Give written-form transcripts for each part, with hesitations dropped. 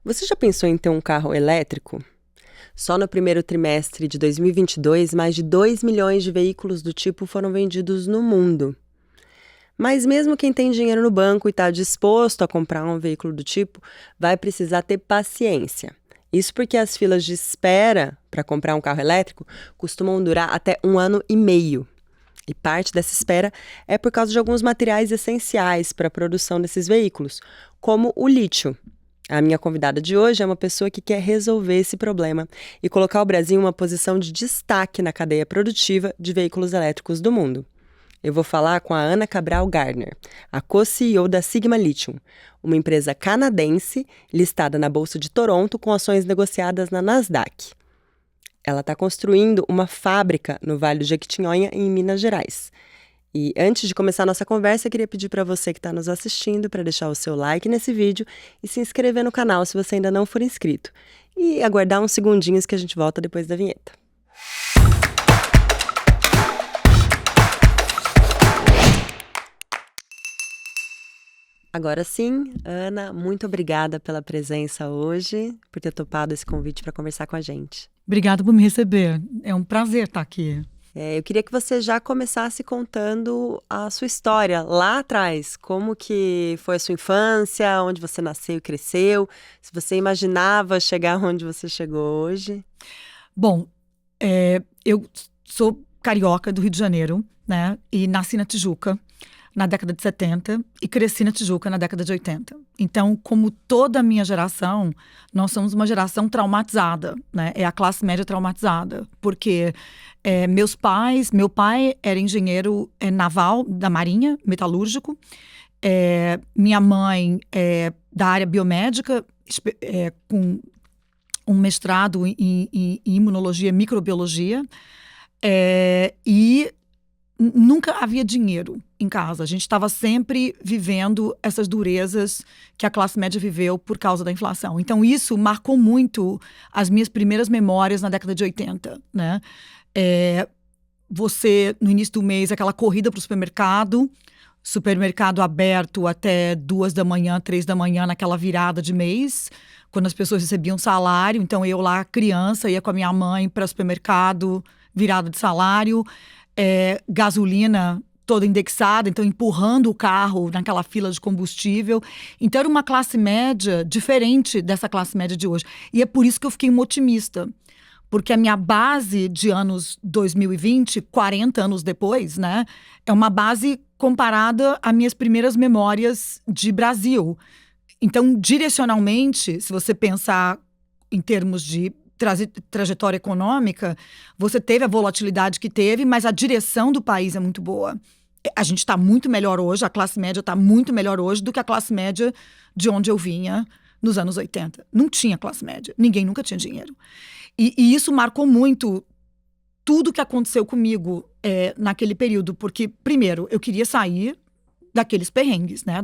Você já pensou em ter um carro elétrico? Só no primeiro trimestre de 2022, mais de 2 milhões de veículos do tipo foram vendidos no mundo. Mas mesmo quem tem dinheiro no banco e está disposto a comprar um veículo do tipo, vai precisar ter paciência. Isso porque as filas de espera para comprar um carro elétrico costumam durar até 1 ano e meio. E parte dessa espera é por causa de alguns materiais essenciais para a produção desses veículos, como o lítio. A minha convidada de hoje é uma pessoa que quer resolver esse problema e colocar o Brasil em uma posição de destaque na cadeia produtiva de veículos elétricos do mundo. Eu vou falar com a Ana Cabral Gardner, a co-CEO da Sigma Lithium, uma empresa canadense listada na Bolsa de Toronto com ações negociadas na Nasdaq. Ela está construindo uma fábrica no Vale do Jequitinhonha, em Minas Gerais. E antes de começar a nossa conversa, eu queria pedir para você que está nos assistindo para deixar o seu like nesse vídeo e se inscrever no canal se você ainda não for inscrito. E aguardar uns segundinhos que a gente volta depois da vinheta. Agora sim, Ana, muito obrigada pela presença hoje, por ter topado esse convite para conversar com a gente. Obrigada por me receber. É um prazer estar aqui. Eu queria que você já começasse contando a sua história lá atrás. Como que foi a sua infância, onde você nasceu e cresceu, se você imaginava chegar onde você chegou hoje. Bom, eu sou carioca do Rio de Janeiro, né? E nasci na Tijuca na década de 70 e cresci na Tijuca na década de 80. Então, como toda a minha geração, nós somos uma geração traumatizada, né? É a classe média traumatizada, porque meu pai era engenheiro naval da Marinha, metalúrgico, minha mãe da área biomédica, com um mestrado em imunologia e microbiologia, e nunca havia dinheiro em casa. A gente estava sempre vivendo essas durezas que a classe média viveu por causa da inflação. Então, isso marcou muito as minhas primeiras memórias na década de 80, né? Você, no início do mês, aquela corrida para o supermercado aberto até 2 da manhã, 3 da manhã, naquela virada de mês, quando as pessoas recebiam salário. Então, eu lá, criança, ia com a minha mãe para o supermercado, virada de salário, gasolina toda indexada, então empurrando o carro naquela fila de combustível. Então era uma classe média diferente dessa classe média de hoje. E é por isso que eu fiquei uma otimista, porque a minha base de anos 2020, 40 anos depois, né, é uma base comparada às minhas primeiras memórias de Brasil. Então, direcionalmente, se você pensar em termos de trajetória econômica, você teve a volatilidade que teve, mas a direção do país é muito boa. A gente está muito melhor hoje, a classe média está muito melhor hoje do que a classe média de onde eu vinha nos anos 80. Não tinha classe média, ninguém nunca tinha dinheiro. E isso marcou muito tudo que aconteceu comigo naquele período, porque, primeiro, eu queria sair daqueles perrengues, né?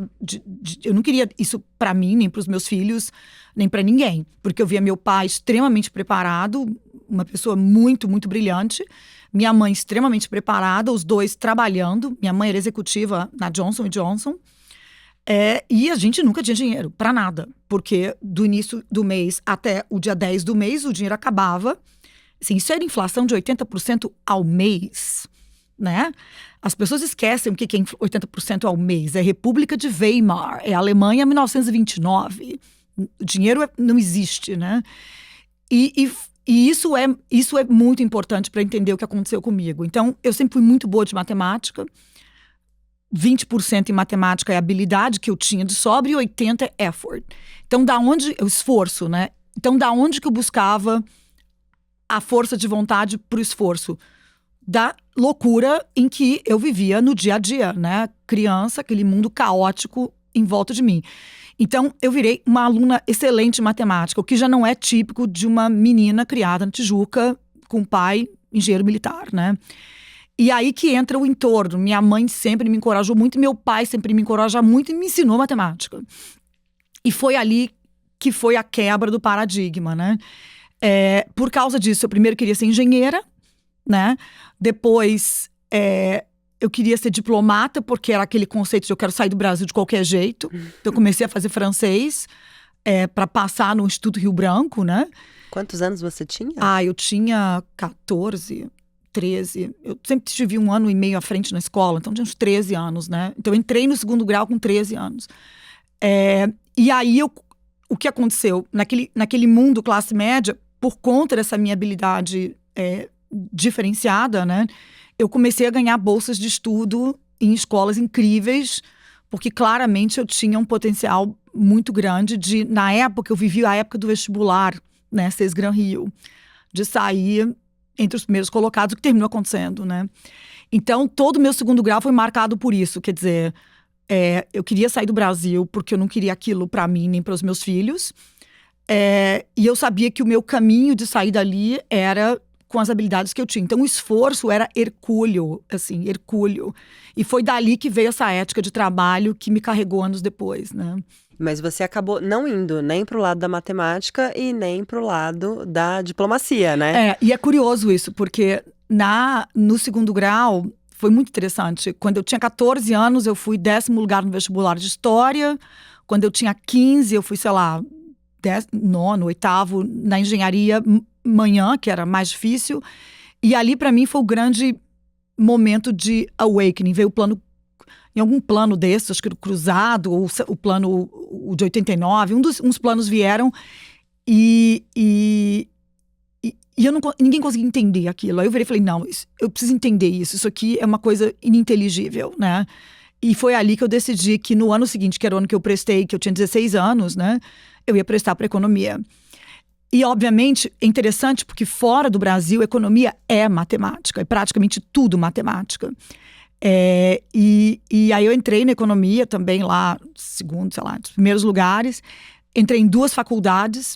Eu não queria isso para mim, nem para os meus filhos, nem para ninguém. Porque eu via meu pai extremamente preparado, uma pessoa muito, muito brilhante. Minha mãe extremamente preparada, os dois trabalhando. Minha mãe era executiva na Johnson & Johnson. E a gente nunca tinha dinheiro para nada. Porque do início do mês até o dia 10 do mês, o dinheiro acabava. Assim, isso era inflação de 80% ao mês, né? As pessoas esquecem o que é 80% ao mês. É República de Weimar, é Alemanha 1929. O dinheiro não existe, né? E isso é muito importante para entender o que aconteceu comigo. Então, eu sempre fui muito boa de matemática. 20% em matemática é habilidade que eu tinha de sobra e 80% é effort. Então, o esforço, né? Então, da onde que eu buscava a força de vontade para o esforço? Da loucura em que eu vivia no dia a dia, né? Criança, aquele mundo caótico em volta de mim. Então, eu virei uma aluna excelente em matemática, o que já não é típico de uma menina criada na Tijuca com pai engenheiro militar, né? E aí que entra o entorno. Minha mãe sempre me encorajou muito, meu pai sempre me encoraja muito e me ensinou matemática. E foi ali que foi a quebra do paradigma, né? Por causa disso, eu primeiro queria ser engenheira, né? Depois, eu queria ser diplomata, porque era aquele conceito de eu quero sair do Brasil de qualquer jeito. Então, eu comecei a fazer francês. para passar no Instituto Rio Branco, né? Quantos anos você tinha? Eu tinha 14, 13. Eu sempre tive 1 ano e meio à frente na escola, então tinha uns 13 anos, né? Então eu entrei no 2º grau com 13 anos. E aí, o que aconteceu? Naquele mundo classe média, por conta dessa minha habilidade diferenciada, né? Eu comecei a ganhar bolsas de estudo em escolas incríveis, porque claramente eu tinha um potencial muito grande na época, eu vivi a época do vestibular, né? CES Gran Rio, de sair entre os primeiros colocados, o que terminou acontecendo, né? Então, todo o meu 2º grau foi marcado por isso, quer dizer, eu queria sair do Brasil porque eu não queria aquilo para mim nem para os meus filhos, e eu sabia que o meu caminho de sair dali era com as habilidades que eu tinha. Então, o esforço era hercúleo, assim, hercúleo. E foi dali que veio essa ética de trabalho que me carregou anos depois, né? Mas você acabou não indo nem pro lado da matemática e nem pro lado da diplomacia, né? E é curioso isso, porque no 2º grau foi muito interessante. Quando eu tinha 14 anos, eu fui 10º lugar no vestibular de História. Quando eu tinha 15, eu fui, sei lá, 9º, 8º na engenharia manhã, que era mais difícil. E ali, para mim, foi o grande momento de awakening. Veio em algum plano desses, acho que o cruzado, ou o plano de 89, uns planos vieram e ninguém conseguia entender aquilo. Aí eu virei e falei, não, eu preciso entender isso aqui é uma coisa ininteligível, né? E foi ali que eu decidi que no ano seguinte, que era o ano que eu prestei, que eu tinha 16 anos, né? Eu ia prestar para economia. E, obviamente, é interessante porque fora do Brasil, economia é matemática, é praticamente tudo matemática. E aí eu entrei na economia também lá, segundo, sei lá, dos primeiros lugares. Entrei em 2 faculdades,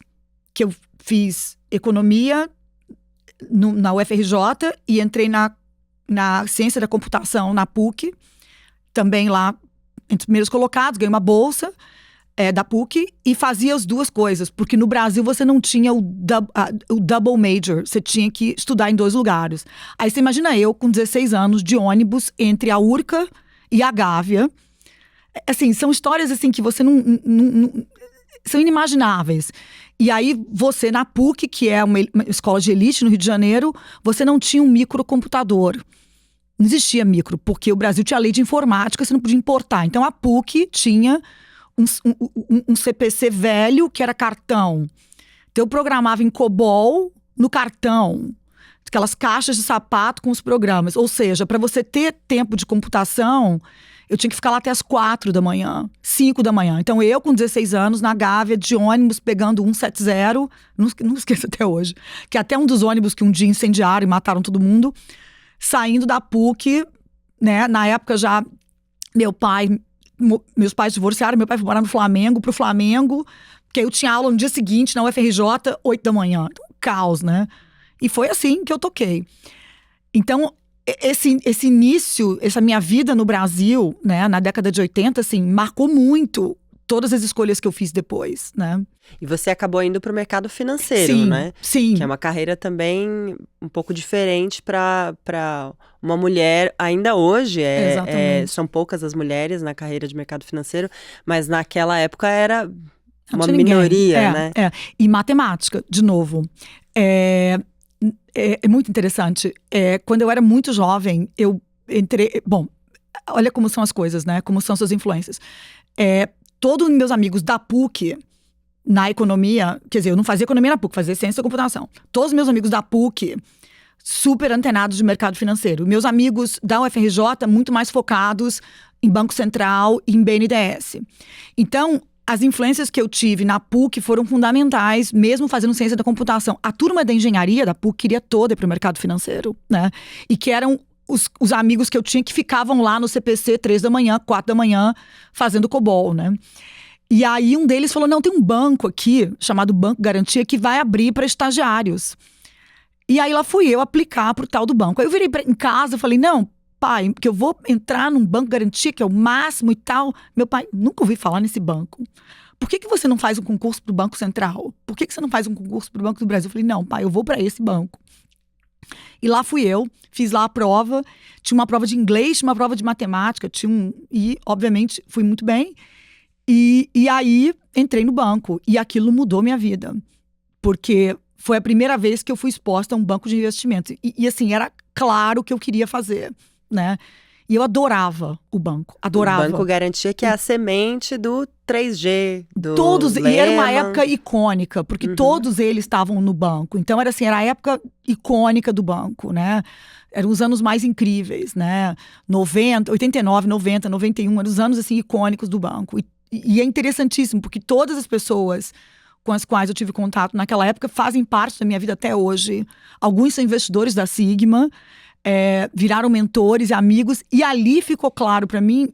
que eu fiz economia na UFRJ e entrei na ciência da computação na PUC, também lá entre os primeiros colocados, ganhei uma bolsa da PUC e fazia as 2 coisas, porque no Brasil você não tinha o double major, você tinha que estudar em 2 lugares. Aí você imagina eu com 16 anos de ônibus entre a URCA e a Gávea. Assim, são histórias assim que você não são inimagináveis. E aí você na PUC, que é uma escola de elite no Rio de Janeiro, você não tinha um microcomputador. Não existia micro, porque o Brasil tinha lei de informática, você não podia importar. Então a PUC tinha um CPC velho, que era cartão. Então eu programava em COBOL no cartão. Aquelas caixas de sapato com os programas. Ou seja, para você ter tempo de computação, eu tinha que ficar lá até as 4 da manhã, 5 da manhã. Então eu, com 16 anos, na Gávea, de ônibus, pegando 170, não esqueço até hoje, que é até um dos ônibus que um dia incendiaram e mataram todo mundo, saindo da PUC, né? Na época já, meus pais divorciaram, meu pai foi morar no Flamengo, pro Flamengo, porque eu tinha aula no dia seguinte na UFRJ, 8 da manhã. Então, caos, né? E foi assim que eu toquei. Então, esse início, essa minha vida no Brasil, né, na década de 80, assim, marcou muito todas as escolhas que eu fiz depois, né? E você acabou indo para o mercado financeiro, sim, né? Sim. Que é uma carreira também um pouco diferente para uma mulher. Ainda hoje são poucas as mulheres na carreira de mercado financeiro, mas naquela época era uma minoria, né? E matemática, de novo. É muito interessante. Quando eu era muito jovem, eu entrei... Bom, olha como são as coisas, né? Como são suas influências. Todos os meus amigos da PUC, na economia... Quer dizer, eu não fazia economia na PUC, fazia ciência da computação. Todos os meus amigos da PUC, super antenados de mercado financeiro. Meus amigos da UFRJ, muito mais focados em Banco Central e em BNDES. Então... As influências que eu tive na PUC foram fundamentais, mesmo fazendo ciência da computação. A turma da engenharia da PUC queria toda ir para o mercado financeiro, né? E que eram os amigos que eu tinha que ficavam lá no CPC 3 da manhã, 4 da manhã, fazendo COBOL, né? E aí um deles falou, não, tem um banco aqui, chamado Banco Garantia, que vai abrir para estagiários. E aí lá fui eu aplicar para o tal do banco. Aí eu virei em casa e falei, não, pai, que eu vou entrar num Banco Garantia, que é o máximo e tal. Meu pai, nunca ouvi falar nesse banco. Por que você não faz um concurso para o Banco Central? Por que você não faz um concurso para o Banco do Brasil? Eu falei, não, pai, eu vou para esse banco. E lá fui eu, fiz lá a prova. Tinha uma prova de inglês, tinha uma prova de matemática, e, obviamente, fui muito bem. E aí, entrei no banco. E aquilo mudou minha vida. Porque foi a primeira vez que eu fui exposta a um banco de investimentos. E assim, era claro que eu queria fazer, né? E eu adorava o banco, adorava. O Banco Garantia, que é a semente do 3G, do Todos, e era uma Lehman. época icônica, porque todos eles estavam no banco. Então era assim, era a época icônica do banco, né? Eram os anos mais incríveis, né? 90, 89, 90, 91, eram os anos assim icônicos do banco. E é interessantíssimo, porque todas as pessoas com as quais eu tive contato naquela época fazem parte da minha vida até hoje. Alguns são investidores da Sigma, viraram mentores e amigos, e ali ficou claro para mim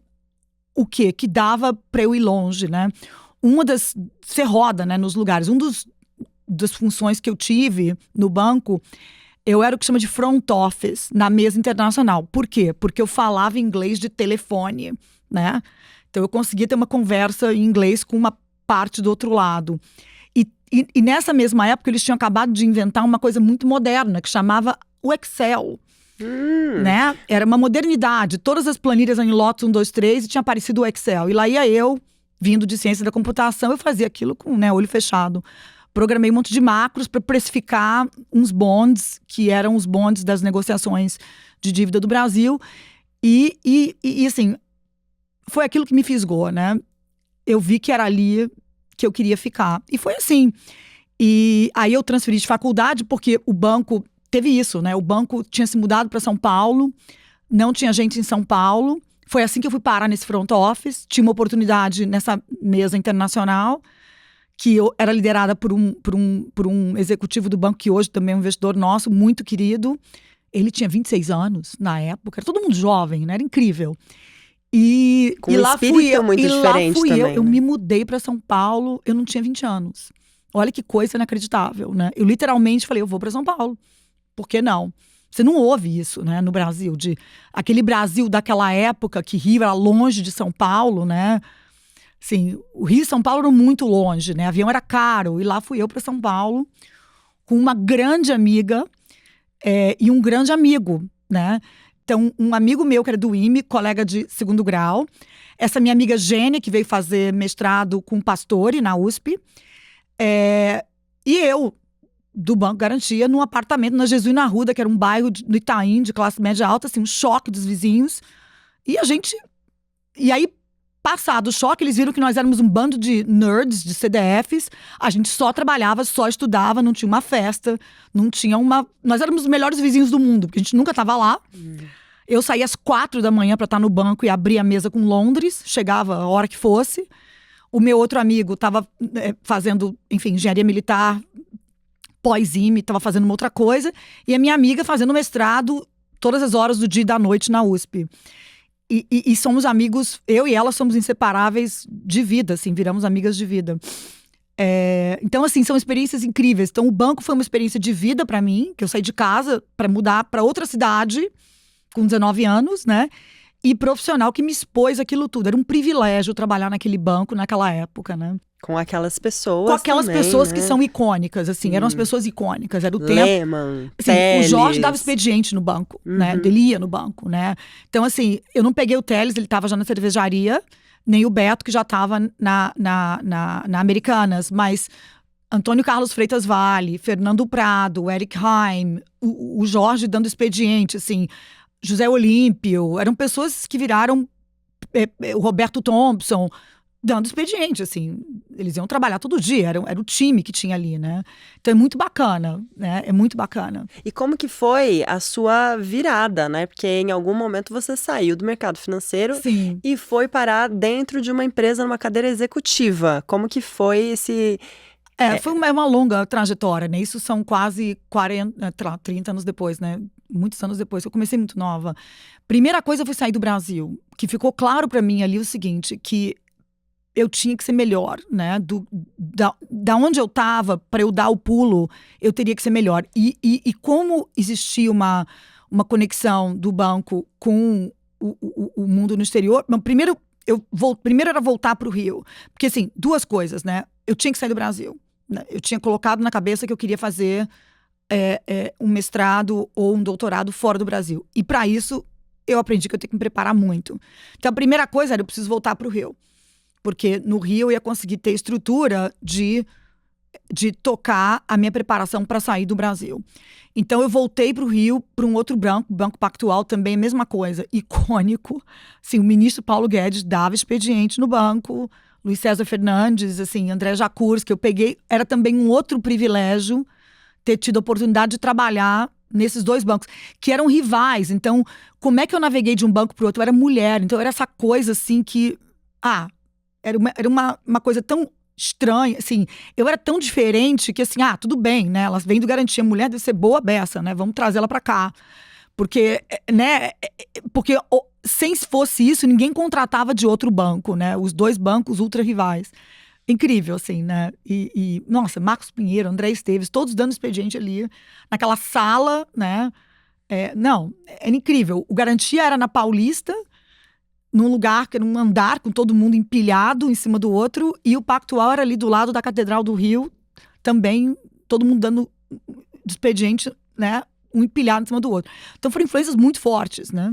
o quê? Que dava para eu ir longe, né? Você roda, né, nos lugares. Das funções que eu tive no banco, eu era o que chama de front office na mesa internacional. Por quê? Porque eu falava inglês de telefone, né? Então eu conseguia ter uma conversa em inglês com uma parte do outro lado. E nessa mesma época eles tinham acabado de inventar uma coisa muito moderna que chamava o Excel. Né? Era uma modernidade. Todas as planilhas em Lotus 1, 2, 3 e tinha aparecido o Excel. E lá ia eu, vindo de ciência da computação, eu fazia aquilo com, né, olho fechado. Programei um monte de macros para precificar uns bonds, que eram os bonds das negociações de dívida do Brasil. E assim, foi aquilo que me fisgou, né? Eu vi que era ali que eu queria ficar. E foi assim. E aí eu transferi de faculdade, porque o banco teve isso, né? O banco tinha se mudado para São Paulo, não tinha gente em São Paulo. Foi assim que eu fui parar nesse front office. Tinha uma oportunidade nessa mesa internacional, que era liderada por um executivo do banco, que hoje também é um investidor nosso, muito querido. Ele tinha 26 anos na época, era todo mundo jovem, né? Era incrível. Com um espírito muito diferente também. Eu me mudei para São Paulo, eu não tinha 20 anos. Olha que coisa inacreditável, né? Eu literalmente falei, eu vou para São Paulo. Por que não? Você não ouve isso, né, no Brasil, aquele Brasil daquela época que Rio era longe de São Paulo, né? Assim, o Rio e São Paulo eram muito longe, né? Avião era caro. E lá fui eu para São Paulo com uma grande amiga e um grande amigo, né? Então, um amigo meu que era do IME, colega de segundo grau. Essa minha amiga Gênia, que veio fazer mestrado com Pastore na USP. E eu, do Banco Garantia, num apartamento na Jesuína Arruda, que era um bairro no Itaim, de classe média alta, assim, um choque dos vizinhos. E aí, passado o choque, eles viram que nós éramos um bando de nerds, de CDFs. A gente só trabalhava, só estudava, não tinha uma festa, não tinha uma... Nós éramos os melhores vizinhos do mundo, porque a gente nunca estava lá. Eu saía às 4 da manhã para estar no banco e abrir a mesa com Londres, chegava a hora que fosse. O meu outro amigo estava fazendo, enfim, engenharia militar, pós-IME, estava fazendo uma outra coisa. E a minha amiga fazendo mestrado todas as horas do dia e da noite na USP. E somos amigos, eu e ela somos inseparáveis de vida, assim, viramos amigas de vida. Então, assim, são experiências incríveis. Então, o banco foi uma experiência de vida para mim, que eu saí de casa para mudar para outra cidade com 19 anos, né? E profissional que me expôs aquilo tudo. Era um privilégio trabalhar naquele banco naquela época, né? Com aquelas pessoas Com aquelas também, pessoas né? que são icônicas, assim. Eram as pessoas icônicas. Era o tempo... Lehman, Assim, Teles. o Jorge dava expediente no banco, né? Ele ia no banco, né? Então, assim, eu não peguei o Teles, ele estava já na cervejaria, nem o Beto, que já estava na Americanas, mas Antônio Carlos Freitas Vale, Fernando Prado, Eric Heim, o Jorge dando expediente, assim, José Olímpio, eram pessoas que viraram o Roberto Thompson, dando expediente, assim, eles iam trabalhar todo dia, era o time que tinha ali, né? Então é muito bacana, né? É muito bacana. E como que foi a sua virada, né? Porque em algum momento você saiu do mercado financeiro Sim. E foi parar dentro de uma empresa, numa cadeira executiva. Como que foi esse... Foi uma longa trajetória, né? Isso são quase 30 anos depois, né? Muitos anos depois, eu comecei muito nova. Primeira coisa foi sair do Brasil, que ficou claro para mim ali o seguinte, que eu tinha que ser melhor, né? Da onde eu estava, para eu dar o pulo, eu teria que ser melhor. E como existia uma conexão do banco com o mundo no exterior, primeiro era voltar para o Rio. Porque, assim, duas coisas, né? Eu tinha que sair do Brasil. Né? Eu tinha colocado na cabeça que eu queria fazer um mestrado ou um doutorado fora do Brasil. E, para isso, eu aprendi que eu tenho que me preparar muito. Então, a primeira coisa era eu preciso voltar para o Rio. Porque no Rio eu ia conseguir ter estrutura de tocar a minha preparação para sair do Brasil. Então eu voltei para o Rio, para um outro banco, Banco Pactual, também a mesma coisa, icônico. Assim, o ministro Paulo Guedes dava expediente no banco, Luiz César Fernandes, assim, André Jacurs, que eu peguei, era também um outro privilégio ter tido a oportunidade de trabalhar nesses dois bancos, que eram rivais. Então, como é que eu naveguei de um banco para o outro? Eu era mulher, então era essa coisa assim que, era uma coisa tão estranha, assim, eu era tão diferente que assim, tudo bem, né, elas vêm do Garantia, mulher deve ser boa beça, né, vamos trazer ela pra cá, porque, né, sem fosse isso, ninguém contratava de outro banco, né, os dois bancos ultra rivais, incrível, assim, né, nossa, Marcos Pinheiro, André Esteves, todos dando expediente ali, naquela sala, né, não, era incrível, o Garantia era na Paulista, num lugar que era um andar com todo mundo empilhado em cima do outro, e o Pactual era ali do lado da Catedral do Rio, também todo mundo dando expediente, né, um empilhado em cima do outro. Então foram influências muito fortes, né?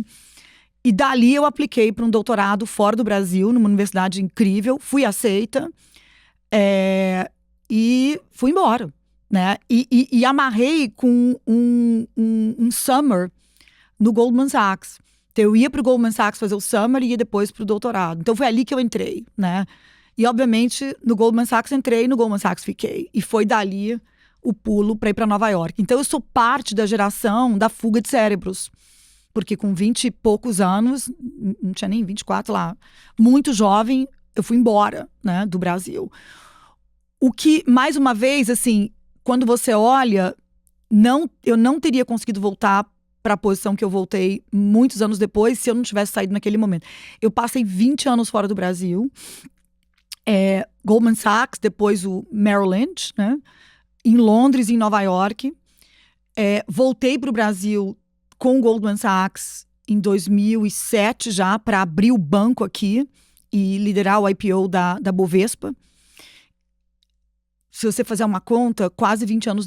E dali eu apliquei para um doutorado fora do Brasil, numa universidade incrível, fui aceita, e fui embora, né? E amarrei com um summer no Goldman Sachs. Então, eu ia para o Goldman Sachs fazer o summer e ia depois para o doutorado. Então, foi ali que eu entrei, né? E, obviamente, no Goldman Sachs entrei, no Goldman Sachs fiquei. E foi dali o pulo para ir para Nova York. Então, eu sou parte da geração da fuga de cérebros. Porque com 20 e poucos anos, não tinha nem 24 lá, muito jovem, eu fui embora, né, do Brasil. O que, mais uma vez, assim, quando você olha, eu não teria conseguido voltar para a posição que eu voltei muitos anos depois, se eu não tivesse saído naquele momento. Eu passei 20 anos fora do Brasil, Goldman Sachs, depois o Merrill Lynch, né? Em Londres e em Nova York. Voltei para o Brasil com o Goldman Sachs em 2007 já, para abrir o banco aqui e liderar o IPO da Bovespa. Se você fazer uma conta, quase 20 anos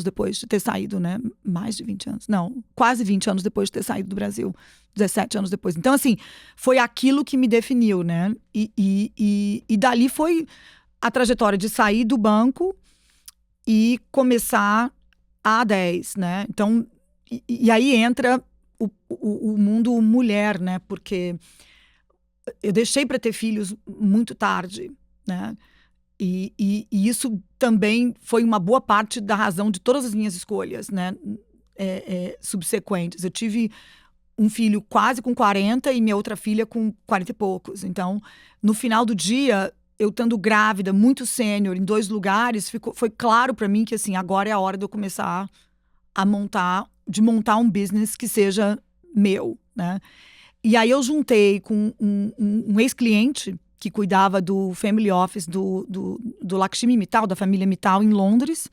depois de ter saído, né? Mais de 20 anos. Não, quase 20 anos depois de ter saído do Brasil. 17 anos depois. Então, assim, foi aquilo que me definiu, né? E dali foi a trajetória de sair do banco e começar a A10, né? Então, e aí entra o mundo mulher, né? Porque eu deixei para ter filhos muito tarde, né? E isso também foi uma boa parte da razão de todas as minhas escolhas, né? Subsequentes. Eu tive um filho quase com 40 e minha outra filha com 40 e poucos. Então, no final do dia, eu estando grávida, muito sênior, em 2 lugares, foi claro para mim que, assim, agora é a hora de eu começar a montar um business que seja meu, né? E aí eu juntei com um ex-cliente que cuidava do family office do Lakshmi Mittal, da família Mittal, em Londres.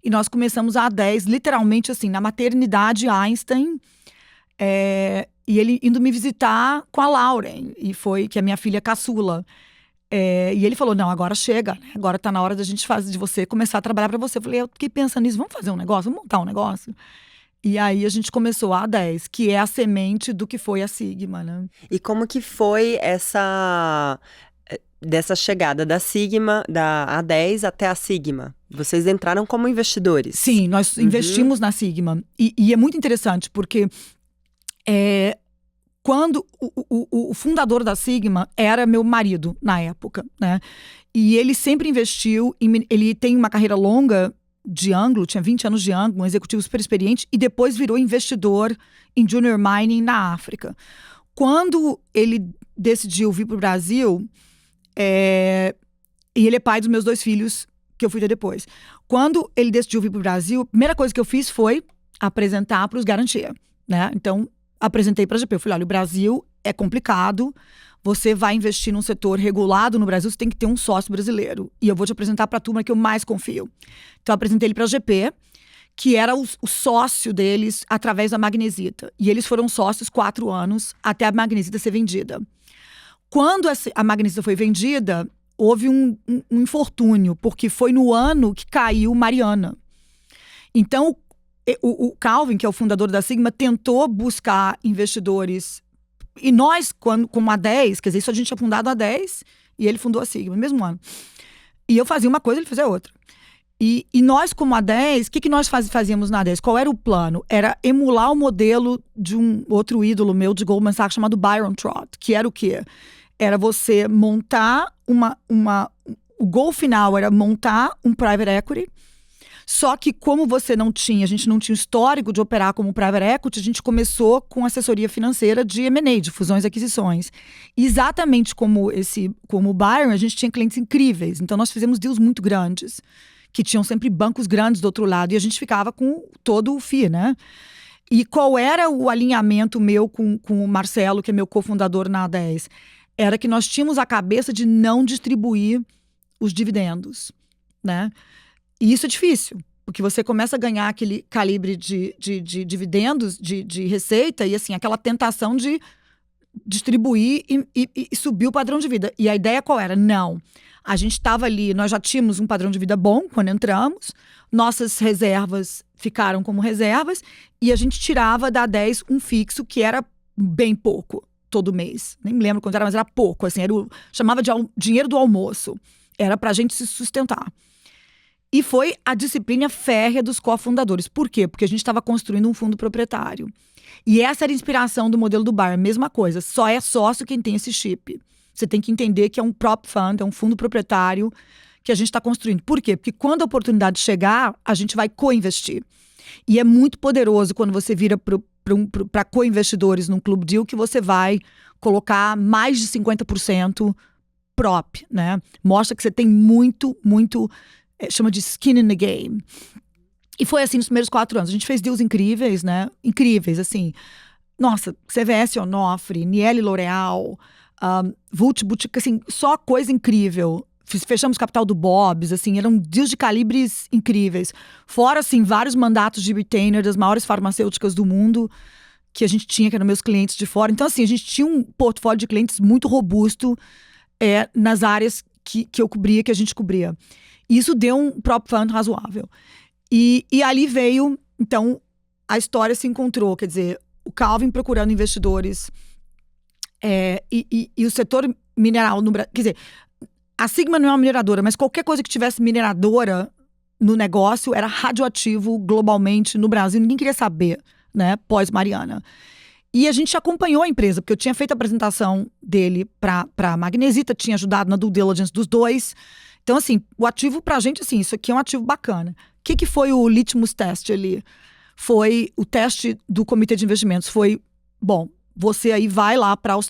E nós começamos a A10, literalmente assim, na maternidade Einstein. E ele indo me visitar com a Lauren, que é minha filha caçula. E ele falou, não, agora chega, né? Agora tá na hora de você começar a trabalhar para você. Eu falei, eu fiquei pensando nisso, vamos fazer um negócio, vamos montar um negócio? E aí a gente começou a A10, que é a semente do que foi a Sigma, né? E como que foi dessa chegada da Sigma, da A10 até a Sigma? Vocês entraram como investidores? Sim, nós investimos na Sigma. E é muito interessante, porque quando o fundador da Sigma era meu marido, na época, né? E ele sempre investiu, ele tem uma carreira longa de ângulo, tinha 20 anos de ângulo, um executivo super experiente, e depois virou investidor em junior mining na África. Quando ele decidiu vir para o Brasil, e ele é pai dos meus 2 filhos, que eu fui ter depois. Quando ele decidiu vir para o Brasil, a primeira coisa que eu fiz foi apresentar para os Garantia, né? Então, apresentei para a GP. Eu falei, olha, o Brasil é complicado, você vai investir num setor regulado no Brasil, você tem que ter um sócio brasileiro. E eu vou te apresentar para a turma que eu mais confio. Então, eu apresentei ele para a GP, que era o sócio deles através da Magnesita. E eles foram sócios 4 anos até a Magnesita ser vendida. Quando a Magnesita foi vendida, houve um infortúnio, porque foi no ano que caiu Mariana. Então, o Calvin, que é o fundador da Sigma, tentou buscar investidores. E nós, como a 10, quer dizer, isso a gente tinha fundado a 10, E ele fundou a Sigma no mesmo ano. E eu fazia uma coisa, ele fazia outra. E nós, como a 10, o que nós fazíamos na 10? Qual era o plano? Era emular o modelo de um outro ídolo meu de Goldman Sachs chamado Byron Trott, que era o quê? Era você montar o goal final era montar um private equity, só que como a gente não tinha histórico de operar como private equity, a gente começou com assessoria financeira de M&A, de fusões e aquisições. E exatamente como o Byron, a gente tinha clientes incríveis, então nós fizemos deals muito grandes, que tinham sempre bancos grandes do outro lado, e a gente ficava com todo o FII, né? E qual era o alinhamento meu com o Marcelo, que é meu cofundador na A10? Era que nós tínhamos a cabeça de não distribuir os dividendos, né? E isso é difícil, porque você começa a ganhar aquele calibre de dividendos, de receita, e assim, aquela tentação de distribuir e subir o padrão de vida. E a ideia qual era? Não. A gente estava ali, nós já tínhamos um padrão de vida bom quando entramos, nossas reservas ficaram como reservas, e a gente tirava da 10 um fixo que era bem pouco todo mês. Nem me lembro quanto era, mas era pouco, assim, chamava de dinheiro do almoço. Era pra gente se sustentar. E foi a disciplina férrea dos cofundadores. Por quê? Porque a gente estava construindo um fundo proprietário. E essa era a inspiração do modelo do Byron. Mesma coisa, só é sócio quem tem esse chip. Você tem que entender que é um prop fund, é um fundo proprietário que a gente está construindo. Por quê? Porque quando a oportunidade chegar, a gente vai co-investir. E é muito poderoso quando você vira para co-investidores num clube deal que você vai colocar mais de 50% prop, né? Mostra que você tem muito, chama de skin in the game. E foi assim nos primeiros 4 anos. A gente fez deals incríveis, né? Incríveis, assim. Nossa, CVS Onofre, Niel L'Oréal, Vult Boutique, assim, só coisa incrível. Fechamos capital do Bob's, assim, eram deals de calibres incríveis. Fora, assim, vários mandatos de retainer das maiores farmacêuticas do mundo que a gente tinha, que eram meus clientes de fora. Então, assim, a gente tinha um portfólio de clientes muito robusto nas áreas que eu cobria, que a gente cobria. E isso deu um prop fund razoável. E ali veio, então, a história se encontrou, quer dizer, o Calvin procurando investidores e o setor mineral no Brasil, quer dizer, a Sigma não é uma mineradora, mas qualquer coisa que tivesse mineradora no negócio era radioativo globalmente no Brasil, ninguém queria saber, né, pós-Mariana. E a gente acompanhou a empresa, porque eu tinha feito a apresentação dele para a Magnesita, tinha ajudado na due diligence dos dois. Então, assim, o ativo pra gente, assim, isso aqui é um ativo bacana. O que foi o litmus test ali? Foi o teste do comitê de investimentos. Foi, bom, você aí vai lá para o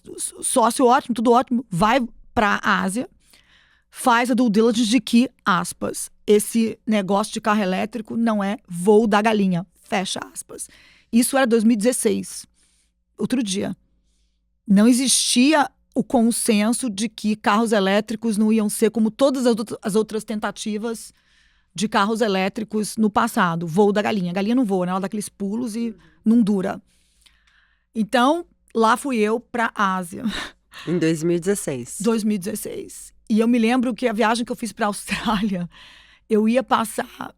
sócio ótimo, tudo ótimo, vai para a Ásia, faz a due diligence de que, aspas, esse negócio de carro elétrico não é voo da galinha, fecha aspas. Isso era 2016, outro dia. Não existia o consenso de que carros elétricos não iam ser como todas as outras tentativas de carros elétricos no passado. Voo da galinha. A galinha não voa, né? Ela dá aqueles pulos e não dura. Então, lá fui eu para a Ásia. Em 2016. 2016. E eu me lembro que a viagem que eu fiz para a Austrália, eu ia passar,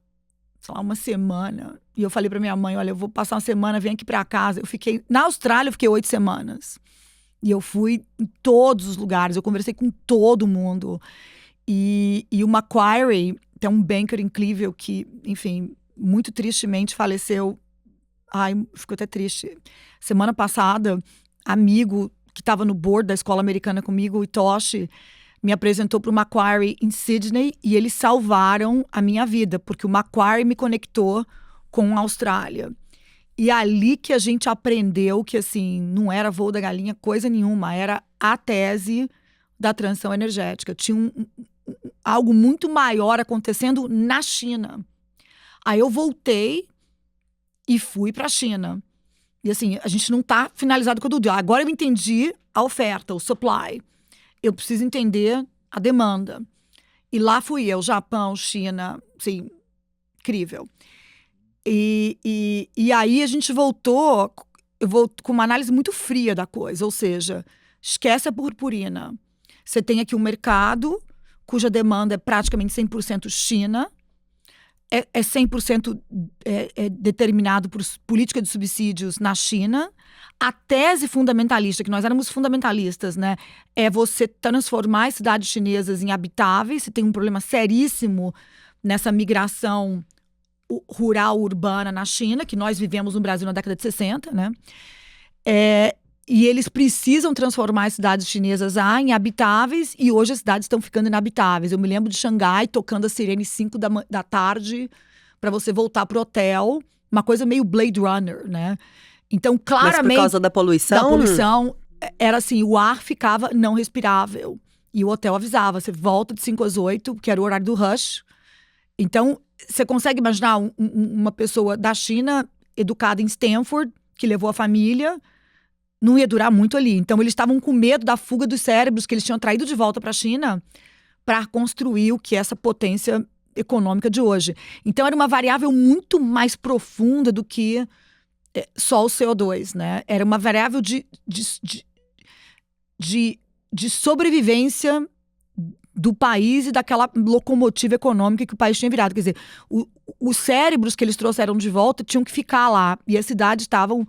sei lá, uma semana. E eu falei para minha mãe, olha, eu vou passar uma semana, vem aqui para casa. Na Austrália, eu fiquei 8 semanas. E eu fui em todos os lugares, eu conversei com todo mundo. E o Macquarie, tem um banker incrível que, enfim, muito tristemente faleceu. Ai, ficou até triste. Semana passada, amigo que estava no board da escola americana comigo, o Itoshi, me apresentou para o Macquarie em Sydney e eles salvaram a minha vida, porque o Macquarie me conectou com a Austrália. E ali que a gente aprendeu que, assim, não era voo da galinha, coisa nenhuma, era a tese da transição energética. Tinha algo muito maior acontecendo na China. Aí eu voltei e fui para a China. E assim, a gente não está finalizado com o tudo. Agora eu entendi a oferta, o supply. Eu preciso entender a demanda. E lá fui eu, Japão, China, assim, incrível. E aí a gente voltou, eu volto com uma análise muito fria da coisa, ou seja, esquece a purpurina. Você tem aqui um mercado cuja demanda é praticamente 100% China, é 100% determinado por política de subsídios na China. A tese fundamentalista, que nós éramos fundamentalistas, né, é você transformar as cidades chinesas em habitáveis. Você tem um problema seríssimo nessa migração rural-urbana na China, que nós vivemos no Brasil na década de 60, né? E eles precisam transformar as cidades chinesas em habitáveis, e hoje as cidades estão ficando inabitáveis. Eu me lembro de Xangai tocando a sirene 5 da tarde para você voltar pro hotel, uma coisa meio Blade Runner, né? Então, claramente... Mas por causa da poluição? Da poluição, era assim, o ar ficava não respirável. E o hotel avisava, você volta de 5 às 8, que era o horário do rush. Então, você consegue imaginar uma pessoa da China, educada em Stanford, que levou a família, não ia durar muito ali. Então, eles estavam com medo da fuga dos cérebros que eles tinham traído de volta para a China para construir o que é essa potência econômica de hoje. Então, era uma variável muito mais profunda do que só o CO2, né? Era uma variável de sobrevivência do país e daquela locomotiva econômica que o país tinha virado. Quer dizer, os cérebros que eles trouxeram de volta tinham que ficar lá. E as cidades estavam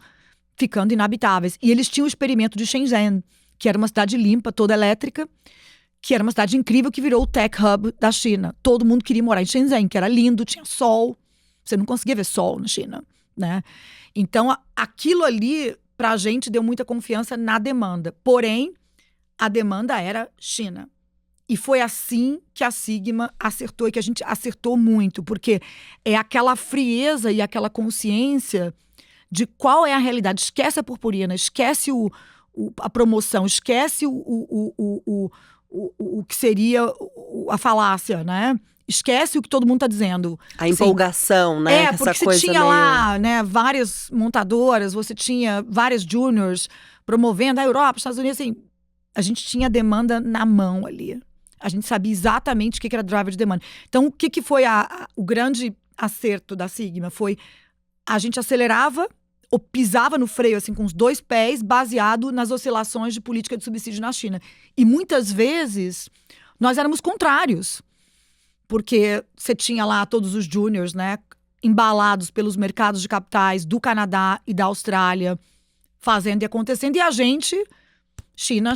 ficando inabitáveis. E eles tinham o experimento de Shenzhen, que era uma cidade limpa, toda elétrica, que era uma cidade incrível, que virou o tech hub da China. Todo mundo queria morar em Shenzhen, que era lindo, tinha sol. Você não conseguia ver sol na China, né? Então, aquilo ali, pra gente, deu muita confiança na demanda. Porém, a demanda era China. E foi assim que a Sigma acertou, e que a gente acertou muito, porque é aquela frieza e aquela consciência de qual é a realidade. Esquece a purpurina, esquece a promoção, esquece o que seria a falácia, né? Esquece o que todo mundo está dizendo. A empolgação, assim, né? Porque você tinha lá, né, várias montadoras, você tinha várias juniors promovendo a Europa, os Estados Unidos, assim, a gente tinha a demanda na mão ali. A gente sabia exatamente o que era driver de demanda. Então, o que foi o grande acerto da Sigma? Foi a gente acelerava ou pisava no freio assim com os 2 pés, baseado nas oscilações de política de subsídio na China. E muitas vezes nós éramos contrários, porque você tinha lá todos os juniors, né, embalados pelos mercados de capitais do Canadá e da Austrália, fazendo e acontecendo, e a gente, China,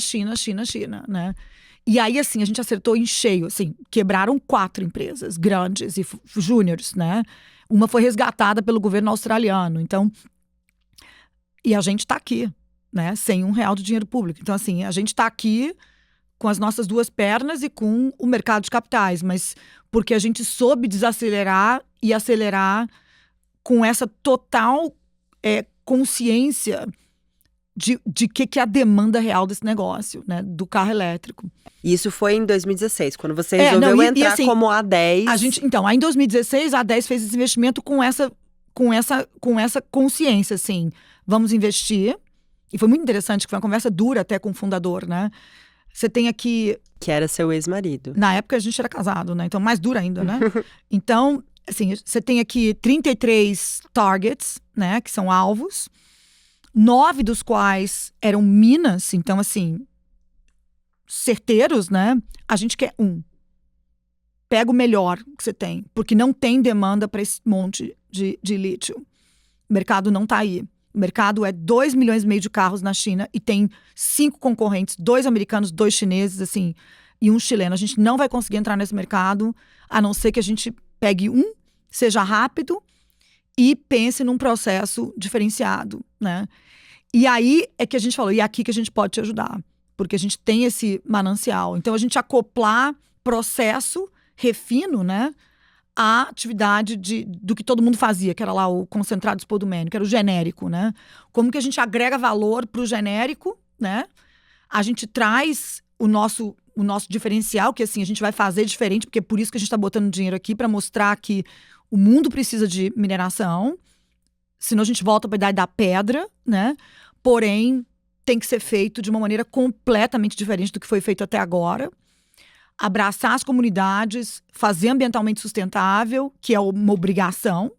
né? E aí, assim, a gente acertou em cheio, assim, quebraram 4 empresas grandes e júniores, né? Uma foi resgatada pelo governo australiano, então... E a gente tá aqui, né? Sem R$1 de dinheiro público. Então, assim, a gente tá aqui com as nossas 2 pernas e com o mercado de capitais, mas porque a gente soube desacelerar e acelerar com essa total consciência de que é a demanda real desse negócio, né? Do carro elétrico. Isso foi em 2016, quando você resolveu entrar assim, como A10. Então, aí em 2016, a A10 fez esse investimento com essa consciência, assim. Vamos investir. E foi muito interessante, que foi uma conversa dura até com o fundador, né? Você tem aqui... Que era seu ex-marido. Na época a gente era casado, né? Então, mais dura ainda, né? Então, assim, você tem aqui 33 targets, né? Que são alvos. 9 dos quais eram minas, então, assim, certeiros, né? A gente quer 1. Pega o melhor que você tem, porque não tem demanda para esse monte de lítio. O mercado não está aí. O mercado é 2,5 milhões de carros na China e tem 5 concorrentes, 2 americanos, 2 chineses, assim, e 1 chileno. A gente não vai conseguir entrar nesse mercado, a não ser que a gente pegue seja rápido e pense num processo diferenciado, né? E aí é que a gente falou, e é aqui que a gente pode te ajudar, porque a gente tem esse manancial. Então, a gente acoplar processo, refino, né, a atividade do que todo mundo fazia, que era lá o concentrado spodumênio, que era o genérico, né? Como que a gente agrega valor para o genérico, né? A gente traz o nosso diferencial, que assim, a gente vai fazer diferente, porque é por isso que a gente está botando dinheiro aqui, para mostrar que o mundo precisa de mineração, senão a gente volta para a idade da pedra, né? Porém, tem que ser feito de uma maneira completamente diferente do que foi feito até agora. Abraçar as comunidades, fazer ambientalmente sustentável, que é uma obrigação.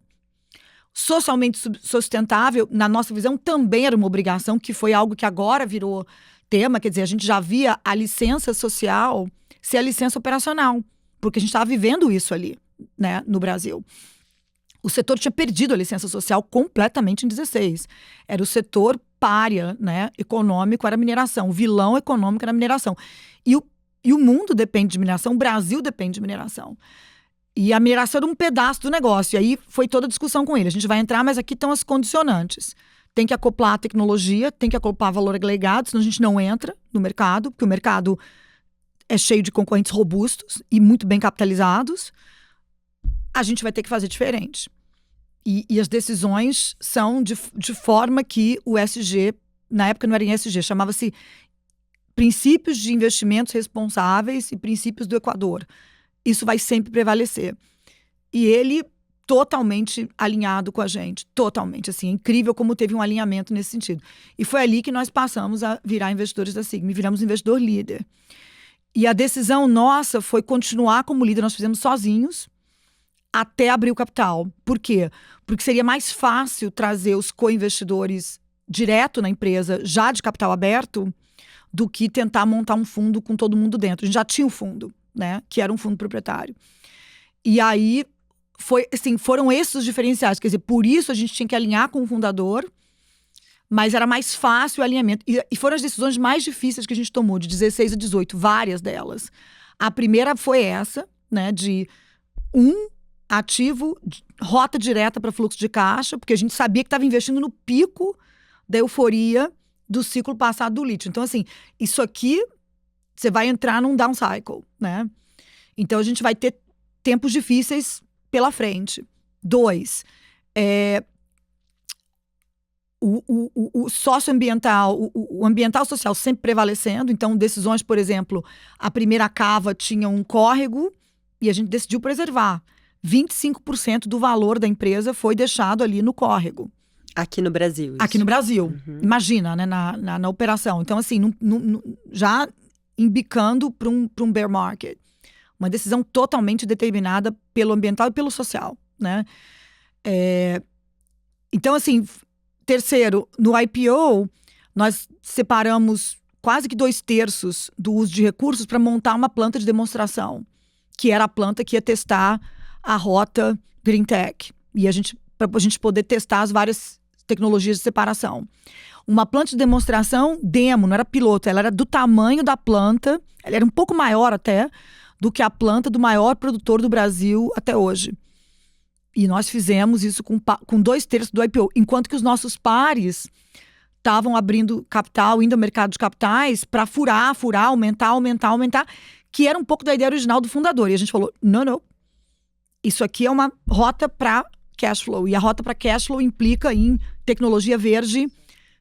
Socialmente sustentável, na nossa visão, também era uma obrigação, que foi algo que agora virou tema. Quer dizer, a gente já via a licença social ser a licença operacional, porque a gente estava vivendo isso ali, né, no Brasil. O setor tinha perdido a licença social completamente em 16. Era o setor pária, né, econômico, era a mineração. O vilão econômico era a mineração. E o mundo depende de mineração, o Brasil depende de mineração. E a mineração era um pedaço do negócio. E aí foi toda a discussão com ele. A gente vai entrar, mas aqui estão as condicionantes. Tem que acoplar a tecnologia, tem que acoplar valor agregado, senão a gente não entra no mercado, porque o mercado é cheio de concorrentes robustos e muito bem capitalizados. A gente vai ter que fazer diferente. E as decisões são de forma que o ESG, na época não era em ESG, chamava-se Princípios de Investimentos Responsáveis e Princípios do Equador. Isso vai sempre prevalecer. E ele totalmente alinhado com a gente, totalmente, assim, é incrível como teve um alinhamento nesse sentido. E foi ali que nós passamos a virar investidores da Sigma, e viramos investidor líder. E a decisão nossa foi continuar como líder, nós fizemos sozinhos, até abrir o capital. Por quê? Porque seria mais fácil trazer os co-investidores direto na empresa, já de capital aberto, do que tentar montar um fundo com todo mundo dentro. A gente já tinha um fundo, né? Que era um fundo proprietário. E aí, foram esses os diferenciais. Quer dizer, por isso a gente tinha que alinhar com o fundador, mas era mais fácil o alinhamento. E foram as decisões mais difíceis que a gente tomou, de 16 a 18, várias delas. A primeira foi essa, né? De ativo, rota direta para fluxo de caixa, porque a gente sabia que estava investindo no pico da euforia do ciclo passado do lítio. Então, assim, isso aqui, você vai entrar num down cycle, né? Então, a gente vai ter tempos difíceis pela frente. 2, o socioambiental, o ambiental social sempre prevalecendo. Então, decisões, por exemplo, a primeira cava tinha um córrego e a gente decidiu preservar. 25% do valor da empresa foi deixado ali no córrego. Aqui no Brasil. Isso. Aqui no Brasil. Uhum. Imagina, né, na operação. Então, assim, já embicando para um bear market. Uma decisão totalmente determinada pelo ambiental e pelo social, né? Então, assim, terceiro, no IPO, nós separamos quase que 2/3 do uso de recursos para montar uma planta de demonstração, que era a planta que ia testar a rota Green Tech. E para a gente poder testar as várias tecnologias de separação. Uma planta de demonstração demo, não era piloto, ela era do tamanho da planta, ela era um pouco maior até do que a planta do maior produtor do Brasil até hoje. E nós fizemos isso com 2/3 do IPO, enquanto que os nossos pares estavam abrindo capital, indo ao mercado de capitais para furar, aumentar, que era um pouco da ideia original do fundador. E a gente falou, não, isso aqui é uma rota para cash flow. E a rota para cash flow implica em tecnologia verde,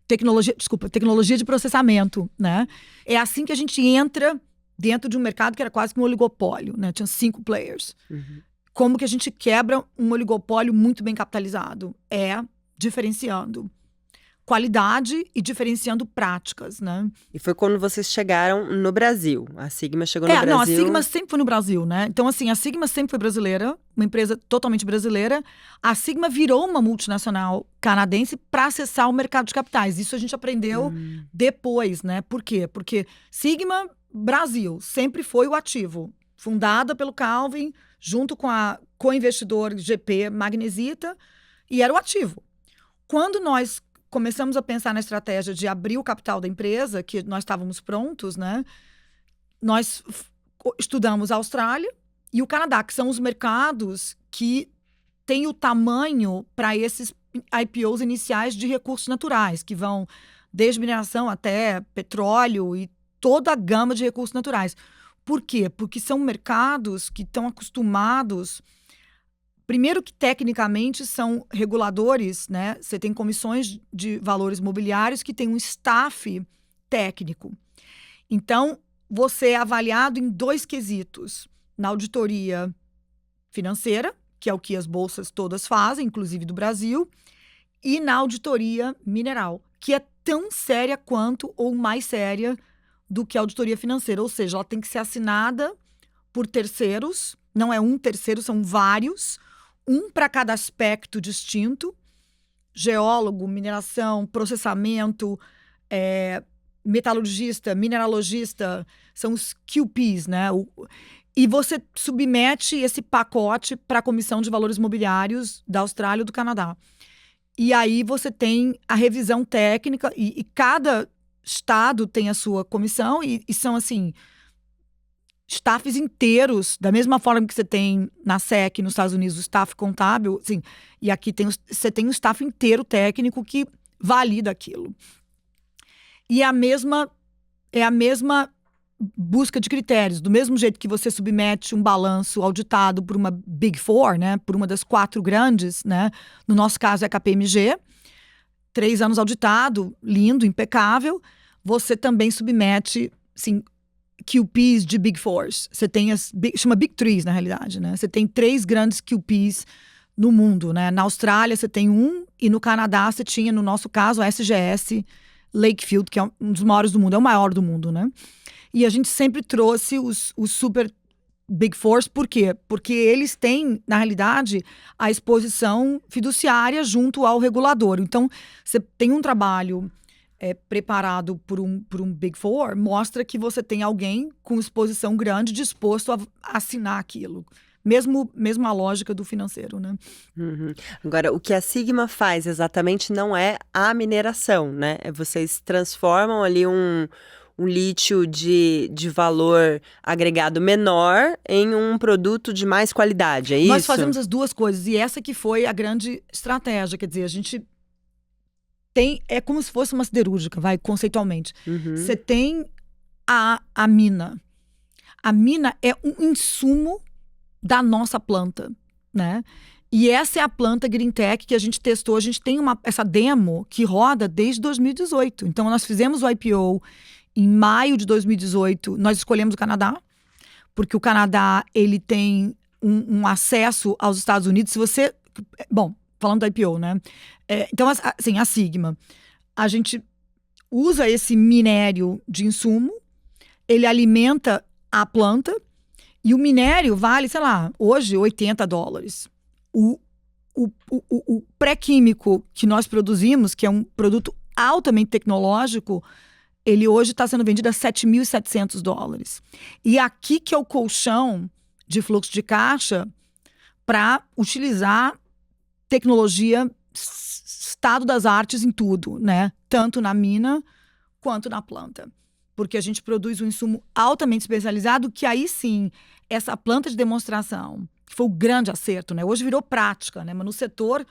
tecnologia de processamento, né? É assim que a gente entra dentro de um mercado que era quase que um oligopólio, né? Tinha 5 players. Uhum. Como que a gente quebra um oligopólio muito bem capitalizado? Diferenciando qualidade e diferenciando práticas, né? E foi quando vocês chegaram no Brasil. A Sigma chegou no Brasil. Não, a Sigma sempre foi no Brasil, né? Então, assim, a Sigma sempre foi brasileira, uma empresa totalmente brasileira. A Sigma virou uma multinacional canadense para acessar o mercado de capitais. Isso a gente aprendeu depois, né? Por quê? Porque Sigma Brasil sempre foi o ativo. Fundada pelo Calvin, junto com a co-investidor GP Magnesita, e era o ativo. Quando nós começamos a pensar na estratégia de abrir o capital da empresa, que nós estávamos prontos, né? Nós estudamos a Austrália e o Canadá, que são os mercados que têm o tamanho para esses IPOs iniciais de recursos naturais, que vão desde mineração até petróleo e toda a gama de recursos naturais. Por quê? Porque são mercados que estão acostumados. Primeiro que, tecnicamente, são reguladores, né? Você tem comissões de valores mobiliários que tem um staff técnico. Então, você é avaliado em 2 quesitos. Na auditoria financeira, que é o que as bolsas todas fazem, inclusive do Brasil, e na auditoria mineral, que é tão séria quanto ou mais séria do que a auditoria financeira. Ou seja, ela tem que ser assinada por terceiros, não é um terceiro, são vários, um para cada aspecto distinto: geólogo, mineração, processamento, metalurgista, mineralogista, são os QPs, né? E você submete esse pacote para a Comissão de Valores Mobiliários da Austrália ou do Canadá. E aí você tem a revisão técnica, e cada estado tem a sua comissão, e são, assim, staffs inteiros, da mesma forma que você tem na SEC, nos Estados Unidos, o staff contábil, assim, e aqui você tem um staff inteiro técnico que valida aquilo. E é a mesma busca de critérios. Do mesmo jeito que você submete um balanço auditado por uma Big Four, né, por uma das 4 grandes, né, no nosso caso é a KPMG, 3 anos auditado, lindo, impecável, você também submete, assim, QPs de Big Fours. Você tem chama Big Threes, na realidade, né? Você tem 3 grandes QPs no mundo, né? Na Austrália você tem um, e no Canadá você tinha, no nosso caso, a SGS Lakefield, que é um dos maiores do mundo, é o maior do mundo, né? E a gente sempre trouxe os super Big Fours, por quê? Porque eles têm, na realidade, a exposição fiduciária junto ao regulador. Então, você tem um trabalho preparado por um Big Four, mostra que você tem alguém com exposição grande disposto a assinar aquilo. Mesmo a lógica do financeiro, né? Uhum. Agora, o que a Sigma faz exatamente não é a mineração, né? Vocês transformam ali um lítio de valor agregado menor em um produto de mais qualidade, é isso? Nós fazemos as duas coisas, e essa que foi a grande estratégia. Quer dizer, a gente é como se fosse uma siderúrgica, conceitualmente. Você tem a mina. A mina é um insumo da nossa planta, né? E essa é a planta Greentech que a gente testou. A gente tem essa demo que roda desde 2018. Então, nós fizemos o IPO em maio de 2018. Nós escolhemos o Canadá, porque o Canadá, ele tem um acesso aos Estados Unidos. Se você... Bom, falando do IPO, né? Então, assim, a Sigma, a gente usa esse minério de insumo, ele alimenta a planta, e o minério vale, sei lá, hoje $80. O pré-químico que nós produzimos, que é um produto altamente tecnológico, ele hoje está sendo vendido a $7.700. E aqui que é o colchão de fluxo de caixa para utilizar tecnologia estado das artes em tudo, né? Tanto na mina quanto na planta. Porque a gente produz um insumo altamente especializado que aí sim, essa planta de demonstração, que foi o grande acerto, né? Hoje virou prática, né? Mas no setor,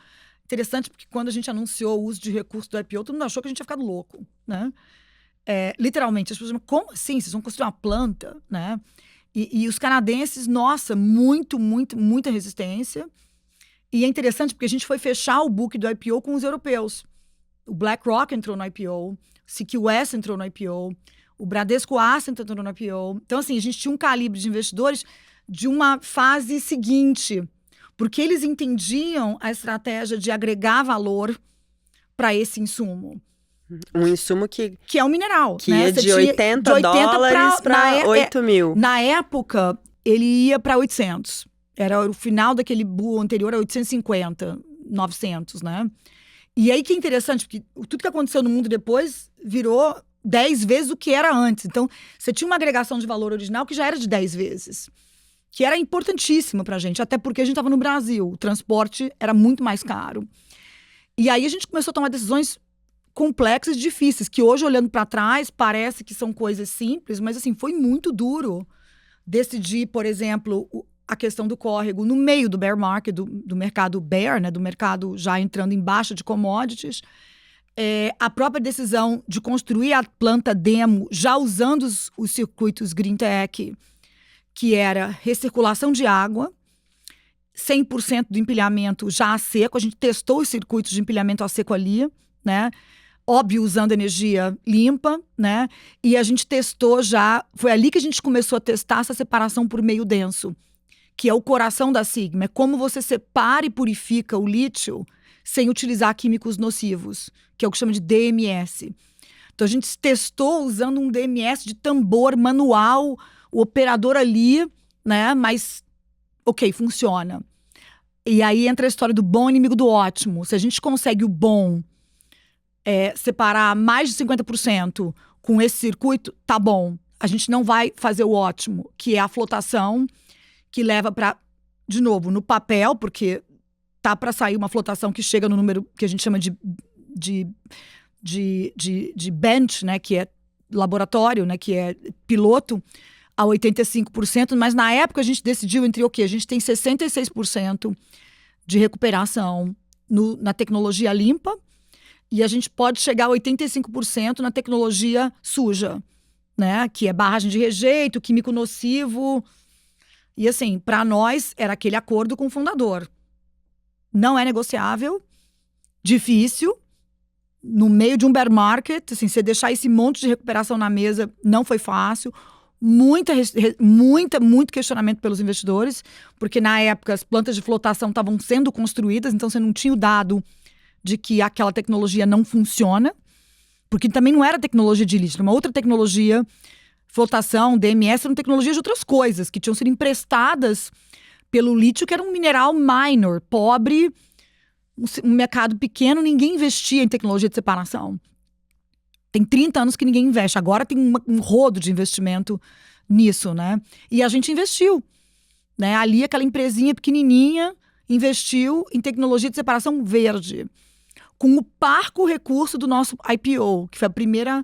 interessante porque quando a gente anunciou o uso de recursos do IPO, todo mundo achou que a gente tinha ficado louco, né? Literalmente, as pessoas falam, como assim? Vocês vão construir uma planta, né? E os canadenses, nossa, muita resistência. E é interessante porque a gente foi fechar o book do IPO com os europeus. O BlackRock entrou no IPO, o CQS entrou no IPO, o Bradesco Asset entrou no IPO. Então, assim, a gente tinha um calibre de investidores de uma fase seguinte, porque eles entendiam a estratégia de agregar valor para esse insumo. Um insumo que é um mineral. Que né? ia de $80 para 8 mil. Na época, ele ia para 800. Era o final daquele bull anterior, a 850, 900, né? E aí que é interessante, porque tudo que aconteceu no mundo depois virou 10 vezes o que era antes. Então, você tinha uma agregação de valor original que já era de 10 vezes. Que era importantíssima pra gente, até porque a gente estava no Brasil. O transporte era muito mais caro. E aí a gente começou a tomar decisões complexas e difíceis, que hoje, olhando para trás, parece que são coisas simples, mas assim, foi muito duro decidir, por exemplo, a questão do córrego no meio do bear market, do mercado bear, né, do mercado já entrando em baixa de commodities. A própria decisão de construir a planta demo já usando os circuitos Greentech, que era recirculação de água, 100% do empilhamento já a seco. A gente testou os circuitos de empilhamento a seco ali, né? Óbvio, usando energia limpa, né? E a gente testou já... Foi ali que a gente começou a testar essa separação por meio denso, que é o coração da Sigma. É como você separa e purifica o lítio sem utilizar químicos nocivos, que é o que chama de DMS. Então, a gente testou usando um DMS de tambor manual, o operador ali, né? Mas, ok, funciona. E aí entra a história do bom inimigo do ótimo. Se a gente consegue o bom... separar mais de 50% com esse circuito, tá bom. a gente não vai fazer o ótimo, que é a flotação, que leva para, de novo, no papel, porque tá para sair uma flotação que chega no número que a gente chama de bench, né, que é laboratório, né, que é piloto, a 85%, mas na época a gente decidiu entre o quê? A gente tem 66% de recuperação na tecnologia limpa e a gente pode chegar a 85% na tecnologia suja, né, que é barragem de rejeito, químico nocivo. E assim, para nós era aquele acordo com o fundador. Não é negociável, difícil, no meio de um bear market, assim, você deixar esse monte de recuperação na mesa não foi fácil. Muito questionamento pelos investidores, porque na época as plantas de flotação estavam sendo construídas, então você não tinha o dado de que aquela tecnologia não funciona, porque também não era tecnologia de lítio, era uma outra tecnologia, flotação, DMS, eram tecnologias de outras coisas, que tinham sido emprestadas pelo lítio, que era um mineral minor, pobre, um mercado pequeno, ninguém investia em tecnologia de separação. Tem 30 anos que ninguém investe. Agora tem um rodo de investimento nisso, né? E a gente investiu, né? Ali, aquela empresinha pequenininha investiu em tecnologia de separação verde. Com o parco recurso do nosso IPO, que foi primeiro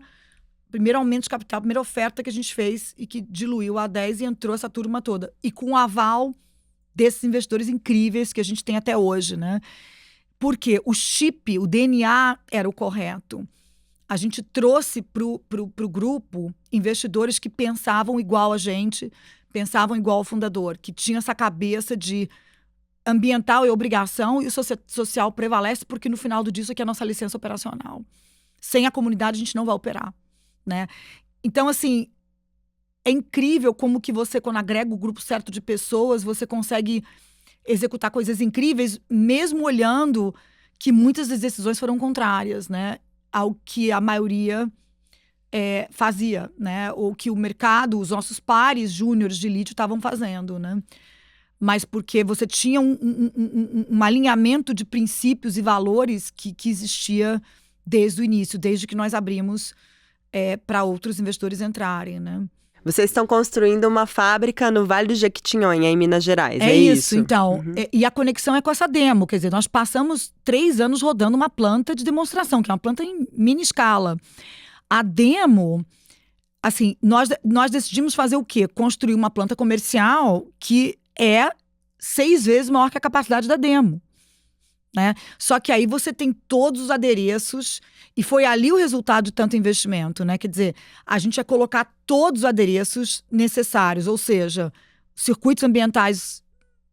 aumento de capital, a primeira oferta que a gente fez e que diluiu a 10 e entrou essa turma toda. E com o aval desses investidores incríveis que a gente tem até hoje, né? Porque o chip, o DNA era o correto. A gente trouxe pro grupo investidores que pensavam igual a gente, pensavam igual ao fundador, que tinha essa cabeça de ambiental é obrigação e o social prevalece, porque no final do dia isso aqui é a nossa licença operacional. Sem a comunidade a gente não vai operar, né? Então, assim, é incrível como que você, quando agrega o grupo certo de pessoas, você consegue executar coisas incríveis, mesmo olhando que muitas das decisões foram contrárias, né, ao que a maioria fazia, né, ou que o mercado, os nossos pares júniores de lítio estavam fazendo, né, mas porque você tinha um alinhamento de princípios e valores que existia desde o início, desde que nós abrimos para outros investidores entrarem, né. Vocês estão construindo uma fábrica no Vale do Jequitinhonha, em Minas Gerais, é isso? Então. Uhum. E a conexão é com essa demo. Quer dizer, nós passamos 3 anos rodando uma planta de demonstração, que é uma planta em mini escala. A demo, assim, nós decidimos fazer o quê? Construir uma planta comercial que é 6 vezes maior que a capacidade da demo, né? Só que aí você tem todos os adereços e foi ali o resultado de tanto investimento, né? Quer dizer, a gente ia colocar todos os adereços necessários, ou seja, circuitos ambientais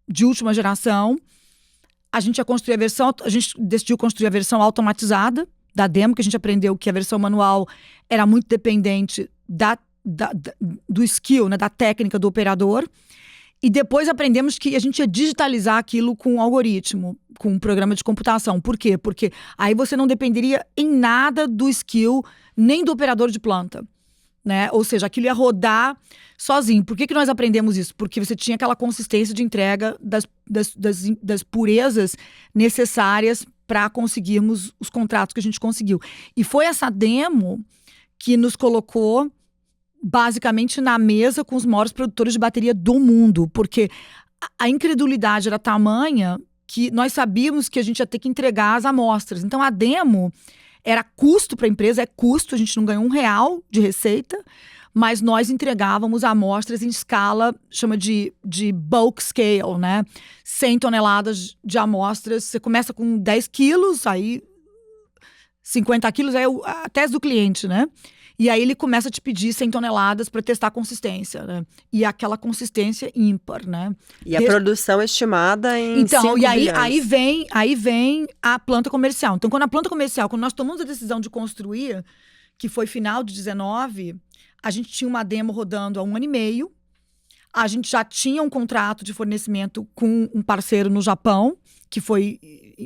de última geração. A gente decidiu construir a versão automatizada da demo, que a gente aprendeu que a versão manual era muito dependente do skill, né? Da técnica do operador. E depois aprendemos que a gente ia digitalizar aquilo com um algoritmo, com um programa de computação. Por quê? Porque aí você não dependeria em nada do skill, nem do operador de planta, né? Ou seja, aquilo ia rodar sozinho. Por que nós aprendemos isso? Porque você tinha aquela consistência de entrega das purezas necessárias para conseguirmos os contratos que a gente conseguiu. E foi essa demo que nos colocou basicamente na mesa com os maiores produtores de bateria do mundo, porque a incredulidade era tamanha que nós sabíamos que a gente ia ter que entregar as amostras. Então a demo era custo para a empresa, é custo, a gente não ganhou R$1 de receita, mas nós entregávamos amostras em escala, chama de bulk scale, né? 100 toneladas de amostras, você começa com 10 quilos, aí 50 quilos é a tese do cliente, né? E aí ele começa a te pedir 100 toneladas para testar a consistência, né? E aquela consistência ímpar, né? E a produção estimada em 5 bilhões. Aí vem a planta comercial. Então, quando nós tomamos a decisão de construir, que foi final de 19, a gente tinha uma demo rodando há 1 ano e meio. A gente já tinha um contrato de fornecimento com um parceiro no Japão, que foi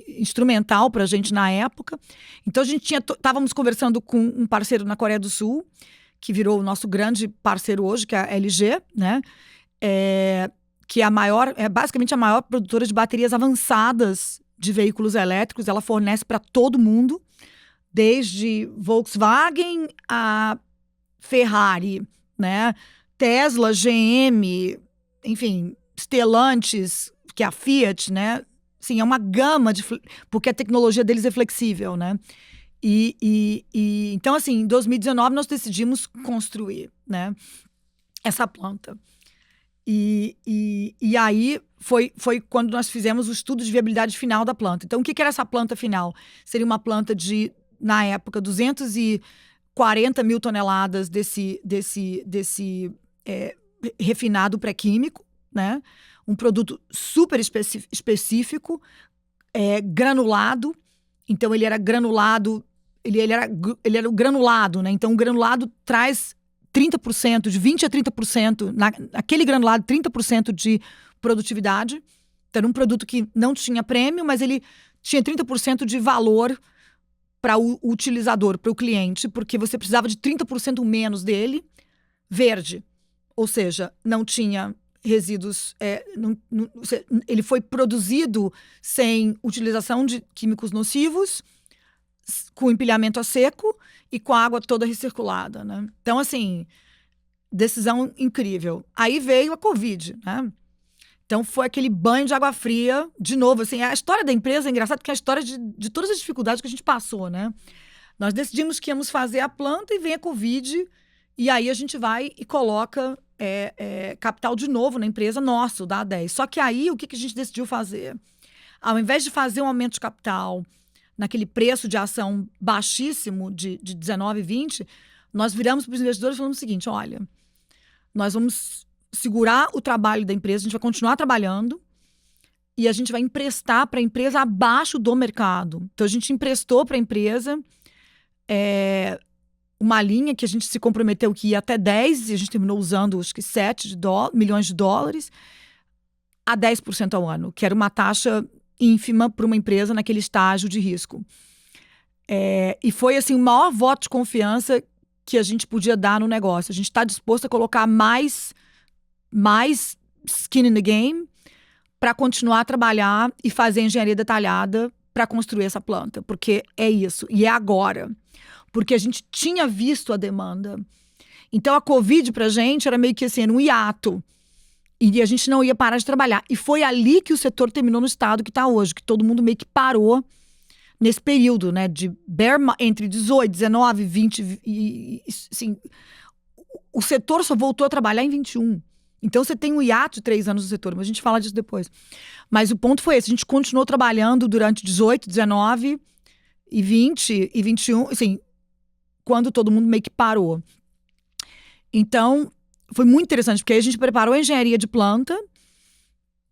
instrumental para a gente na época. Então, estávamos conversando com um parceiro na Coreia do Sul, que virou o nosso grande parceiro hoje, que é a LG, né? Que é basicamente a maior produtora de baterias avançadas de veículos elétricos. Ela fornece para todo mundo, desde Volkswagen a Ferrari, né? Tesla, GM, enfim, Stellantis, que é a Fiat, né? Sim, é uma gama porque a tecnologia deles é flexível, né? Então, assim, em 2019 nós decidimos construir, né, essa planta. E aí foi quando nós fizemos o estudo de viabilidade final da planta. Então, o que era essa planta final? Seria uma planta de, na época, 240 mil toneladas desse refinado pré-químico, né? Um produto super específico, granulado. Então, ele era granulado, ele era o granulado, né? Então, o granulado traz 30%, de 20% a 30%, naquele granulado, 30% de produtividade. Então, era um produto que não tinha prêmio, mas ele tinha 30% de valor para o utilizador, para o cliente, porque você precisava de 30% menos dele, verde. Ou seja, não tinha resíduos, ele foi produzido sem utilização de químicos nocivos, com empilhamento a seco e com a água toda recirculada, né? Então, assim, decisão incrível. Aí veio a Covid, né? Então, foi aquele banho de água fria, de novo, assim, a história da empresa é engraçada, porque é a história de todas as dificuldades que a gente passou, né? Nós decidimos que íamos fazer a planta e vem a Covid, e aí a gente vai e coloca capital de novo na empresa, nosso, da A10. Só que aí, o que a gente decidiu fazer? Ao invés de fazer um aumento de capital naquele preço de ação baixíssimo de 19, 20, nós viramos para os investidores e falamos o seguinte, olha, nós vamos segurar o trabalho da empresa, a gente vai continuar trabalhando e a gente vai emprestar para a empresa abaixo do mercado. Então, a gente emprestou para a empresa uma linha que a gente se comprometeu que ia até 10, e a gente terminou usando, acho que 7 milhões de dólares, a 10% ao ano, que era uma taxa ínfima para uma empresa naquele estágio de risco. E foi, assim, o maior voto de confiança que a gente podia dar no negócio. A gente está disposto a colocar mais skin in the game para continuar a trabalhar e fazer engenharia detalhada para construir essa planta, porque é isso, e é agora. Porque a gente tinha visto a demanda. Então, a Covid pra gente era meio que assim, era um hiato. E a gente não ia parar de trabalhar. E foi ali que o setor terminou no estado que está hoje, que todo mundo meio que parou nesse período, né? Entre 18, 19, 20, assim, o setor só voltou a trabalhar em 21. Então, você tem um hiato de 3 anos no setor, mas a gente fala disso depois. Mas o ponto foi esse, a gente continuou trabalhando durante 18, 19 e 20 e 21, assim, quando todo mundo meio que parou. Então, foi muito interessante, porque aí a gente preparou a engenharia de planta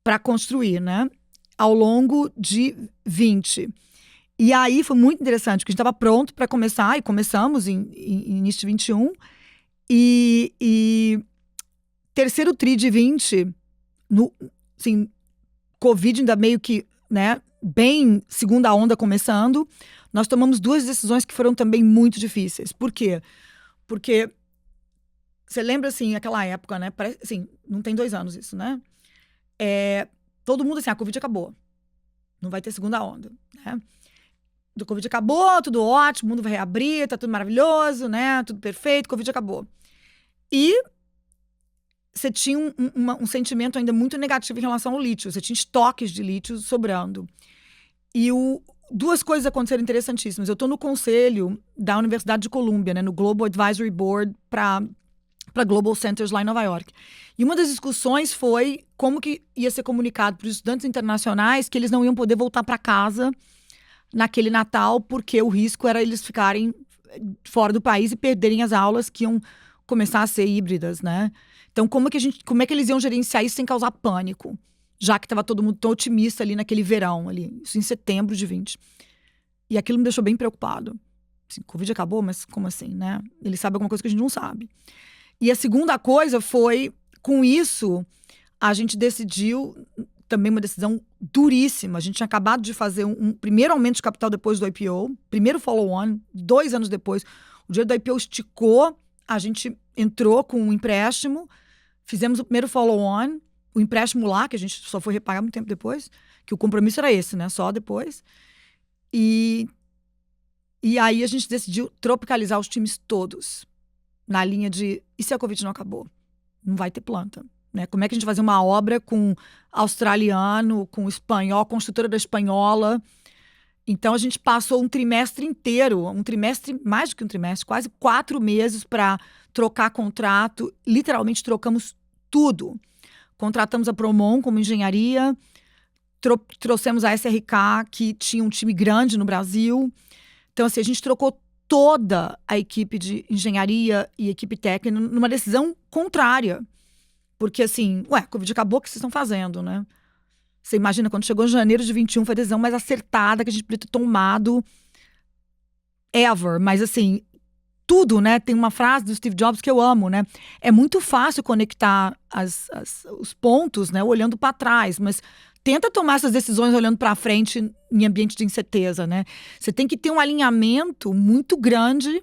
para construir, né? Ao longo de 20. E aí foi muito interessante, porque a gente estava pronto para começar, e começamos em início de 21. E terceiro tri de 20, assim, Covid ainda meio que, né, bem segunda onda começando, nós tomamos 2 decisões que foram também muito difíceis. Por quê? Porque você lembra, assim, aquela época, né? Parece, assim, não tem 2 anos isso, né? Todo mundo assim, a Covid acabou. Não vai ter segunda onda, né? Do Covid acabou, tudo ótimo, o mundo vai reabrir, tá tudo maravilhoso, né? Tudo perfeito, Covid acabou. E você tinha um sentimento ainda muito negativo em relação ao lítio. Você tinha estoques de lítio sobrando. E 2 coisas aconteceram interessantíssimas. Eu estou no conselho da Universidade de Colômbia, né, no Global Advisory Board para Global Centers lá em Nova York. E uma das discussões foi como que ia ser comunicado para os estudantes internacionais que eles não iam poder voltar para casa naquele Natal, porque o risco era eles ficarem fora do país e perderem as aulas que iam começar a ser híbridas, né? Então, como é que eles iam gerenciar isso sem causar pânico? Já que estava todo mundo tão otimista ali naquele verão, ali, isso em setembro de 20. E aquilo me deixou bem preocupado. Assim, Covid acabou, mas como assim, né? Ele sabe alguma coisa que a gente não sabe. E a segunda coisa foi, com isso, a gente decidiu, também uma decisão duríssima. A gente tinha acabado de fazer um primeiro aumento de capital depois do IPO, primeiro follow-on, 2 anos depois. O dinheiro do IPO esticou, a gente entrou com um empréstimo, fizemos o primeiro follow-on, o empréstimo lá, que a gente só foi repagar muito tempo depois, que o compromisso era esse, né? Só depois. E aí a gente decidiu tropicalizar os times todos. na linha de, e se a Covid não acabou? Não vai ter planta, né? Como é que a gente vai fazer uma obra com australiano, com espanhol, construtora da espanhola? Então, a gente passou um trimestre inteiro, mais do que um trimestre, quase 4 meses para trocar contrato. Literalmente, trocamos tudo. Contratamos a Promon como engenharia, trouxemos a SRK, que tinha um time grande no Brasil. Então, assim, a gente trocou toda a equipe de engenharia e equipe técnica numa decisão contrária. Porque, assim, a Covid acabou, o que vocês estão fazendo, né? Você imagina, quando chegou em janeiro de 21, foi a decisão mais acertada que a gente podia ter tomado ever. Mas, assim, tudo, né? Tem uma frase do Steve Jobs que eu amo, né? É muito fácil conectar os pontos, né? Olhando para trás, mas tenta tomar essas decisões olhando para frente em ambiente de incerteza, né? Você tem que ter um alinhamento muito grande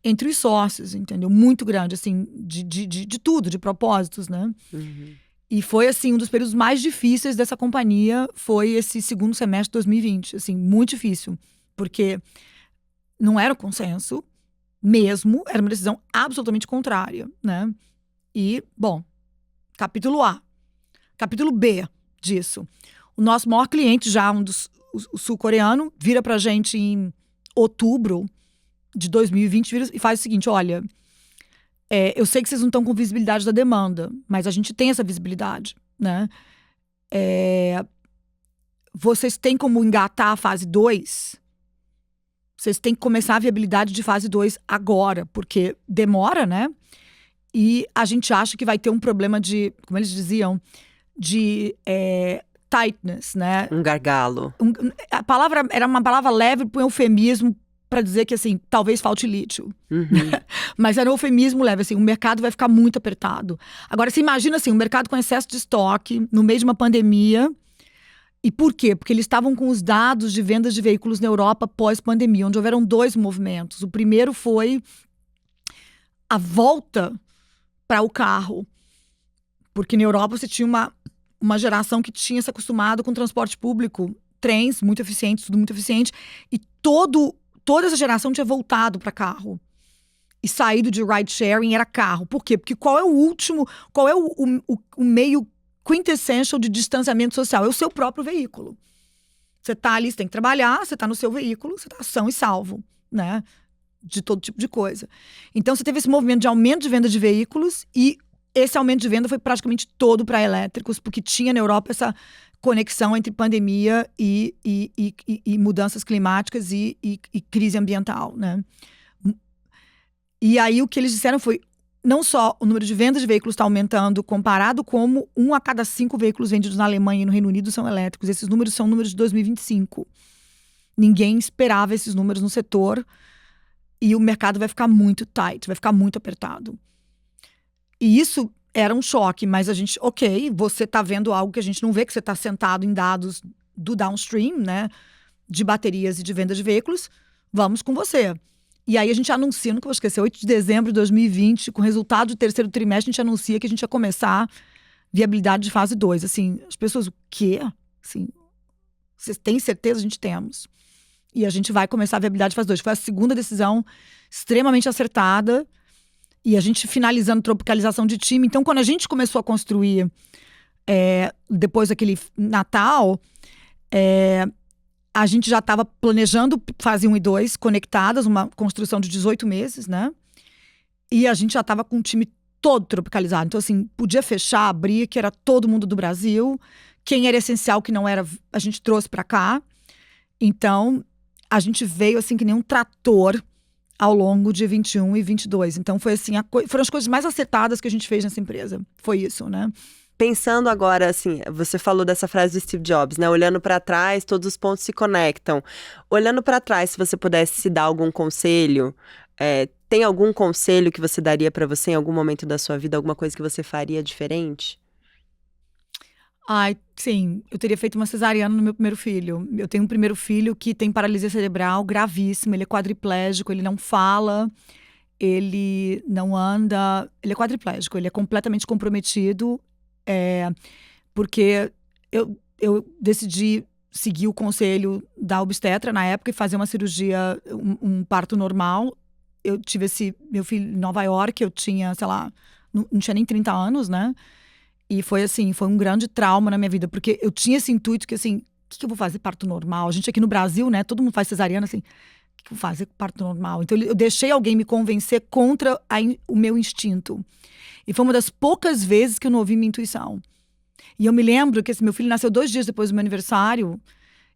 entre os sócios, entendeu? Muito grande, assim, de tudo, de propósitos, né? Uhum. E foi, assim, um dos períodos mais difíceis dessa companhia, foi esse segundo semestre de 2020, assim, muito difícil, porque não era o consenso mesmo, era uma decisão absolutamente contrária, né? E, bom, capítulo A. Capítulo B disso. O nosso maior cliente já, o sul-coreano, vira pra gente em outubro de 2020 e faz o seguinte, olha, eu sei que vocês não estão com visibilidade da demanda, mas a gente tem essa visibilidade, né? Vocês têm como engatar a fase 2? Vocês têm que começar a viabilidade de fase 2 agora, porque demora, né? E a gente acha que vai ter um problema de, como eles diziam, de tightness, né? Um gargalo. A palavra era uma palavra leve para um eufemismo para dizer que, assim, talvez falte lítio. Uhum. Mas era um eufemismo leve, assim, o mercado vai ficar muito apertado. Agora, você imagina, assim, um mercado com excesso de estoque, no meio de uma pandemia. E por quê? Porque eles estavam com os dados de vendas de veículos na Europa pós-pandemia, onde houveram 2 movimentos. O primeiro foi a volta para o carro. Porque na Europa você tinha uma geração que tinha se acostumado com transporte público, trens muito eficientes, tudo muito eficiente, e toda essa geração tinha voltado para carro. E saído de ride sharing era carro. Por quê? Porque qual é o meio quintessential de distanciamento social? É o seu próprio veículo. Você tá ali, você tem que trabalhar, você tá no seu veículo, você tá são e salvo, né? De todo tipo de coisa. Então, você teve esse movimento de aumento de venda de veículos e esse aumento de venda foi praticamente todo para elétricos, porque tinha na Europa essa conexão entre pandemia e mudanças climáticas e crise ambiental, né? E aí o que eles disseram foi, não só o número de vendas de veículos está aumentando comparado, como 1 a cada 5 veículos vendidos na Alemanha e no Reino Unido são elétricos. Esses números são números de 2025. Ninguém esperava esses números no setor e o mercado vai ficar muito tight, vai ficar muito apertado. E isso era um choque, mas a gente, ok, você está vendo algo que a gente não vê, que você está sentado em dados do downstream, né, de baterias e de venda de veículos, vamos com você. E aí a gente anuncia, nunca vou esquecer, 8 de dezembro de 2020, com o resultado do terceiro trimestre, a gente anuncia que a gente ia começar viabilidade de fase 2. Assim, as pessoas, o quê? Assim, vocês têm certeza? A gente temos. E a gente vai começar a viabilidade de fase 2. Foi a segunda decisão extremamente acertada. E a gente finalizando tropicalização de time. Então, quando a gente começou a construir, depois daquele Natal, a gente já estava planejando fase 1 e 2 conectadas, uma construção de 18 meses, né? E a gente já estava com o time todo tropicalizado. Então, assim, podia fechar, abrir, que era todo mundo do Brasil. Quem era essencial, que não era, a gente trouxe para cá. Então, a gente veio, assim, que nem um trator ao longo de 21 e 22. Então, foi assim, foram as coisas mais acertadas que a gente fez nessa empresa. Foi isso, né? Pensando agora, assim, você falou dessa frase do Steve Jobs, né? Olhando para trás, todos os pontos se conectam. Olhando para trás, se você pudesse se dar algum conselho, tem algum conselho que você daria para você em algum momento da sua vida? Alguma coisa que você faria diferente? Ai, sim. Eu teria feito uma cesariana no meu primeiro filho. Eu tenho um primeiro filho que tem paralisia cerebral gravíssima. Ele é quadriplégico, ele não fala, ele não anda. Ele é quadriplégico, ele é completamente comprometido. Porque eu decidi seguir o conselho da obstetra na época e fazer uma cirurgia, um parto normal. eu tive meu filho em Nova York, eu tinha, sei lá, não tinha nem 30 anos, né? E foi assim, foi um grande trauma na minha vida, porque eu tinha esse intuito que assim, o que eu vou fazer parto normal? A gente aqui no Brasil, né, todo mundo faz cesariana assim, o que eu vou fazer parto normal? Então eu deixei alguém me convencer contra o meu instinto. E foi uma das poucas vezes que eu não ouvi minha intuição. E eu me lembro que meu filho nasceu 2 dias depois do meu aniversário.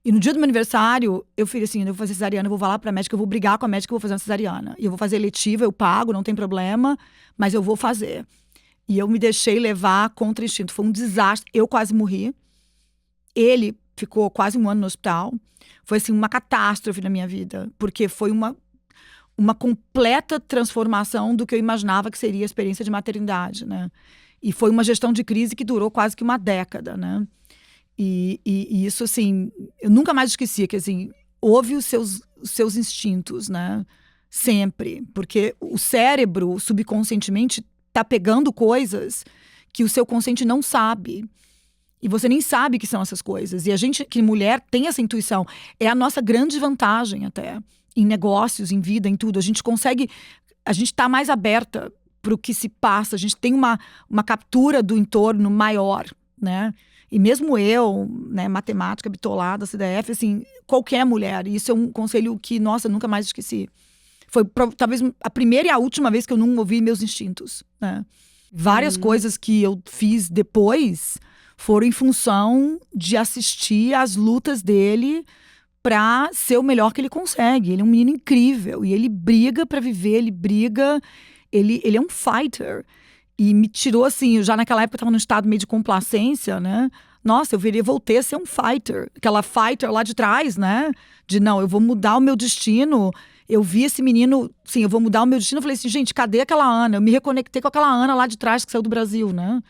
E no dia do meu aniversário, eu falei assim, eu vou fazer cesariana, eu vou falar pra médica, eu vou brigar com a médica, eu vou fazer uma cesariana. E eu vou fazer eletiva, eu pago, não tem problema, mas eu vou fazer. E eu me deixei levar contra o instinto. Foi um desastre. Eu quase morri. Ele ficou quase 1 ano no hospital. Foi assim, uma catástrofe na minha vida. Porque foi uma completa transformação do que eu imaginava que seria a experiência de maternidade, né? E foi uma gestão de crise que durou quase que uma década, né? E isso, assim, eu nunca mais esqueci, que assim, ouve os seus instintos, né? Sempre. Porque o cérebro, subconscientemente, tá pegando coisas que o seu consciente não sabe. E você nem sabe que são essas coisas. E a gente, que mulher, tem essa intuição. É a nossa grande vantagem até. Em negócios, em vida, em tudo. A gente tá mais aberta para o que se passa. A gente tem uma captura do entorno maior, né? E mesmo eu, né, matemática, bitolada, CDF, assim, qualquer mulher. E isso é um conselho que, nossa, nunca mais esqueci. Foi talvez a primeira e a última vez que eu não ouvi meus instintos, né? Várias coisas que eu fiz depois foram em função de assistir às lutas dele pra ser o melhor que ele consegue. Ele é um menino incrível e ele briga pra viver, ele é um fighter. E me tirou assim, eu já naquela época estava num estado meio de complacência, né? Nossa, voltei a ser um fighter. Aquela fighter lá de trás, né? De não, eu vou mudar o meu destino. Eu vi esse menino, sim, eu vou mudar o meu destino. Eu falei assim, gente, cadê aquela Ana? Eu me reconectei com aquela Ana lá de trás que saiu do Brasil, né?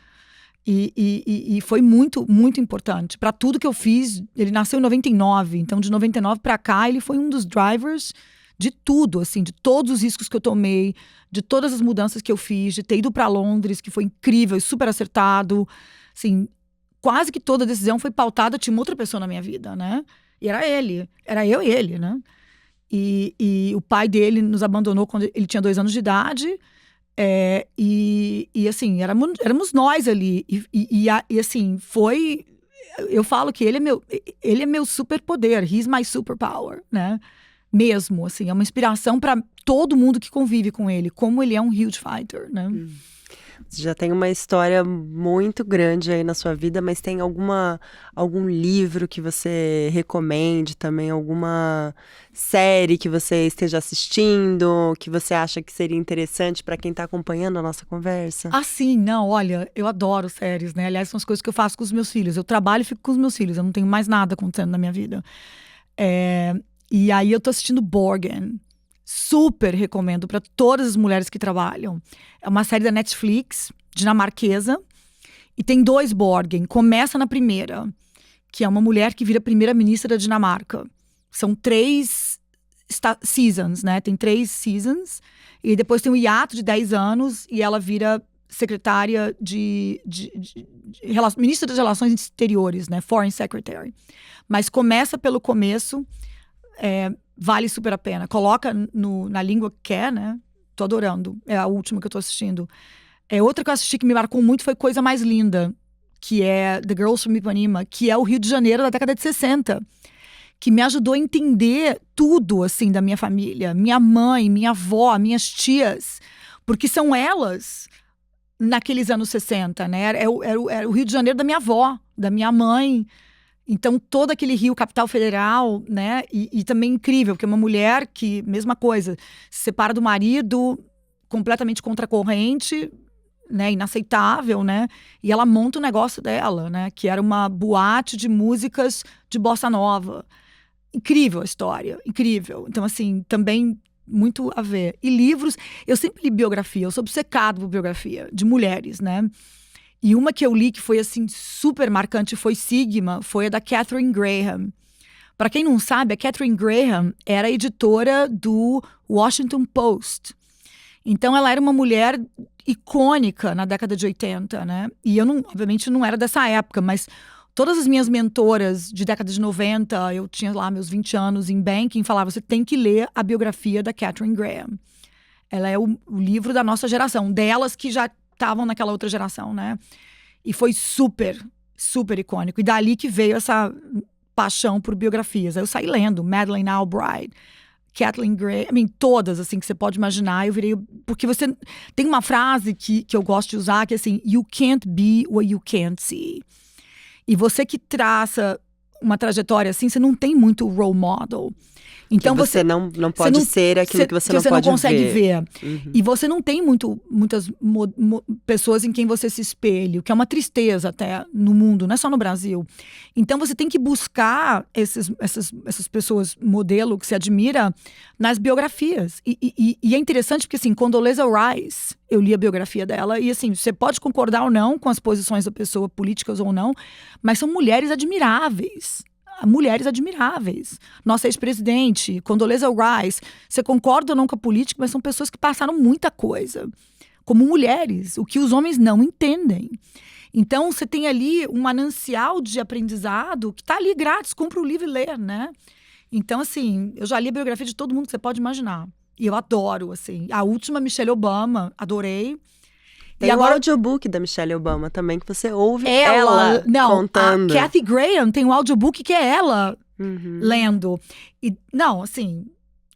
E foi muito, muito importante. Para tudo que eu fiz, ele nasceu em 99. Então, de 99 para cá, ele foi um dos drivers de tudo, assim, de todos os riscos que eu tomei, de todas as mudanças que eu fiz, de ter ido para Londres, que foi incrível e super acertado. Assim, quase que toda a decisão foi pautada, tinha uma outra pessoa na minha vida, né? E era ele, era eu e ele, né? E o pai dele nos abandonou quando ele tinha 2 anos de idade. E assim, éramos nós ali. E assim, foi... Eu falo que ele é meu superpoder. He's my superpower, né? Mesmo, assim. É uma inspiração para todo mundo que convive com ele. Como ele é um huge fighter, né? Você já tem uma história muito grande aí na sua vida, mas tem algum livro que você recomende também? Alguma série que você esteja assistindo, que você acha que seria interessante para quem está acompanhando a nossa conversa? Ah, sim, não, olha, eu adoro séries, né? Aliás, são as coisas que eu faço com os meus filhos. Eu trabalho e fico com os meus filhos, eu não tenho mais nada acontecendo na minha vida. E aí eu tô assistindo Borgen. Super recomendo para todas as mulheres que trabalham. É uma série da Netflix, dinamarquesa, e tem 2 Borgen. Começa na primeira, que é uma mulher que vira primeira-ministra da Dinamarca. São 3 seasons, né? Tem 3 seasons. E depois tem um hiato de 10 anos e ela vira secretária ministra das Relações Exteriores, né? Foreign Secretary. Mas começa pelo começo... vale super a pena. Coloca na língua que quer, né? Tô adorando. É a última que eu tô assistindo. Outra que eu assisti que me marcou muito foi Coisa Mais Linda, que é The Girls from Ipanema, que é o Rio de Janeiro da década de 60. Que me ajudou a entender tudo, assim, da minha família. Minha mãe, minha avó, minhas tias. Porque são elas, naqueles anos 60, né? Era o Rio de Janeiro da minha avó, da minha mãe. Então, todo aquele Rio, capital federal, né? E também incrível, porque é uma mulher que, mesma coisa, se separa do marido, completamente contracorrente, né? Inaceitável, né? E ela monta o negócio dela, né? Que era uma boate de músicas de bossa nova. Incrível a história, incrível. Então, assim, também muito a ver. E livros, eu sempre li biografia, eu sou obcecado por biografia de mulheres, né? E uma que eu li que foi, assim, super marcante, foi Sigma, foi a da Katharine Graham. Para quem não sabe, a Katharine Graham era editora do Washington Post. Então, ela era uma mulher icônica na década de 80, né? E eu, obviamente, não era dessa época, mas todas as minhas mentoras de década de 90, eu tinha lá meus 20 anos em banking, falavam, você tem que ler a biografia da Katharine Graham. Ela é o livro da nossa geração, delas que já estavam naquela outra geração, né? E foi super, super icônico. E dali que veio essa paixão por biografias. Aí eu saí lendo Madeleine Albright, Kathleen Gray, todas, assim, que você pode imaginar. Eu virei... Porque você... Tem uma frase que eu gosto de usar, que é assim, you can't be what you can't see. E você que traça uma trajetória assim, você não tem muito role model. Então que você não pode ser aquilo que você não pode consegue ver. Uhum. E você não tem muitas pessoas em quem você se espelhe, o que é uma tristeza até no mundo, não é só no Brasil. Então você tem que buscar essas pessoas modelo que você admira nas biografias. E é interessante porque, assim, Condoleezza Rice, eu li a biografia dela e, assim, você pode concordar ou não com as posições da pessoa, políticas ou não, mas são mulheres admiráveis. Mulheres admiráveis. Nossa ex-presidente, Condoleezza Rice. Você concorda ou não com a política, mas são pessoas que passaram muita coisa. Como mulheres, o que os homens não entendem. Então, você tem ali um manancial de aprendizado que está ali grátis, compra o livro e lê, né? Então, assim, eu já li a biografia de todo mundo que você pode imaginar. E eu adoro, assim. A última, Michelle Obama, adorei. Tem e agora o audiobook da Michelle Obama também, que você ouve ela contando. A Kathy Graham tem um audiobook que é ela lendo. E, não, assim,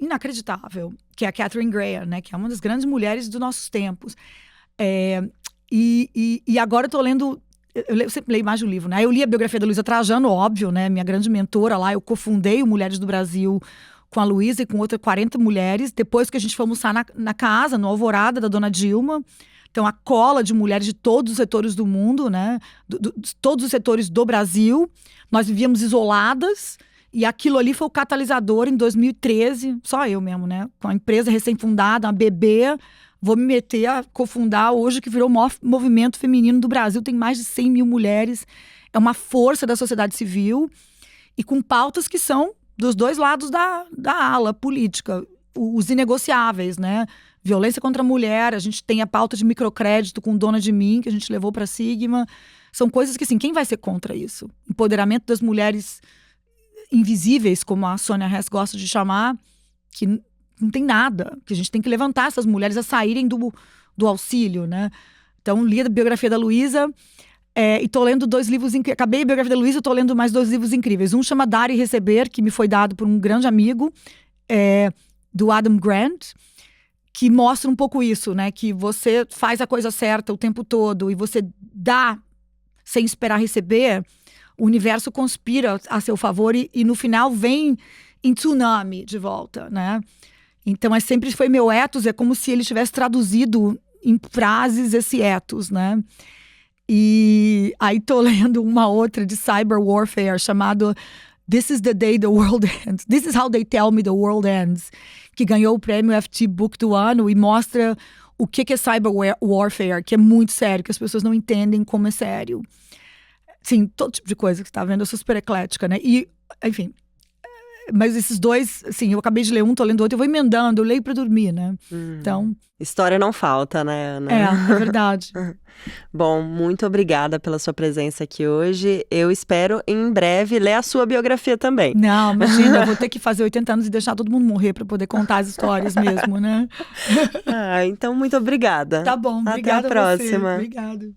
inacreditável. Que é a Katharine Graham, né? Que é uma das grandes mulheres dos nossos tempos. E agora eu tô lendo... Eu sempre leio mais de um livro, né? Eu li a biografia da Luísa Trajano, óbvio, né? Minha grande mentora lá. Eu cofundei o Mulheres do Brasil com a Luísa e com outras 40 mulheres. Depois que a gente foi almoçar na casa, no Alvorada da Dona Dilma... Então, a cola de mulheres de todos os setores do mundo, né? Todos os setores do Brasil. Nós vivíamos isoladas. E aquilo ali foi o catalisador em 2013. Só eu mesmo, né? Com a empresa recém-fundada, uma bebê. Vou me meter a cofundar hoje, que virou o maior movimento feminino do Brasil. Tem mais de 100 mil mulheres. É uma força da sociedade civil. E com pautas que são dos dois lados da ala política. Os inegociáveis, né? Violência contra a mulher, a gente tem a pauta de microcrédito com Dona de Mim, que a gente levou para a Sigma. São coisas que, assim, quem vai ser contra isso? Empoderamento das mulheres invisíveis, como a Sônia Hess gosta de chamar, que não tem nada, que a gente tem que levantar essas mulheres a saírem do auxílio, né? Então, li a biografia da Luísa e tô lendo 2 livros incríveis. Acabei a biografia da Luísa e tô lendo mais 2 livros incríveis. Um chama Dar e Receber, que me foi dado por um grande amigo, do Adam Grant, que mostra um pouco isso, né? Que você faz a coisa certa o tempo todo e você dá sem esperar receber, o universo conspira a seu favor e no final vem em tsunami de volta, né? Então, sempre foi meu ethos, é como se ele tivesse traduzido em frases esse ethos, né? E aí tô lendo uma outra de cyber warfare chamado This is the day the world ends. This is how they tell me the world ends. Que ganhou o prêmio FT Book do ano e mostra o que é cyber warfare, que é muito sério, que as pessoas não entendem como é sério. Sim, todo tipo de coisa que você tá vendo, eu sou super eclética, né? E, enfim, mas esses 2, assim, eu acabei de ler um, tô lendo outro, eu vou emendando, eu leio pra dormir, né? Então... História não falta, né, Ana? É verdade. Bom, muito obrigada pela sua presença aqui hoje. Eu espero, em breve, ler a sua biografia também. Não, imagina, eu vou ter que fazer 80 anos e deixar todo mundo morrer pra poder contar as histórias mesmo, né? Então, muito obrigada. Tá bom, obrigada. Até a próxima. Obrigada.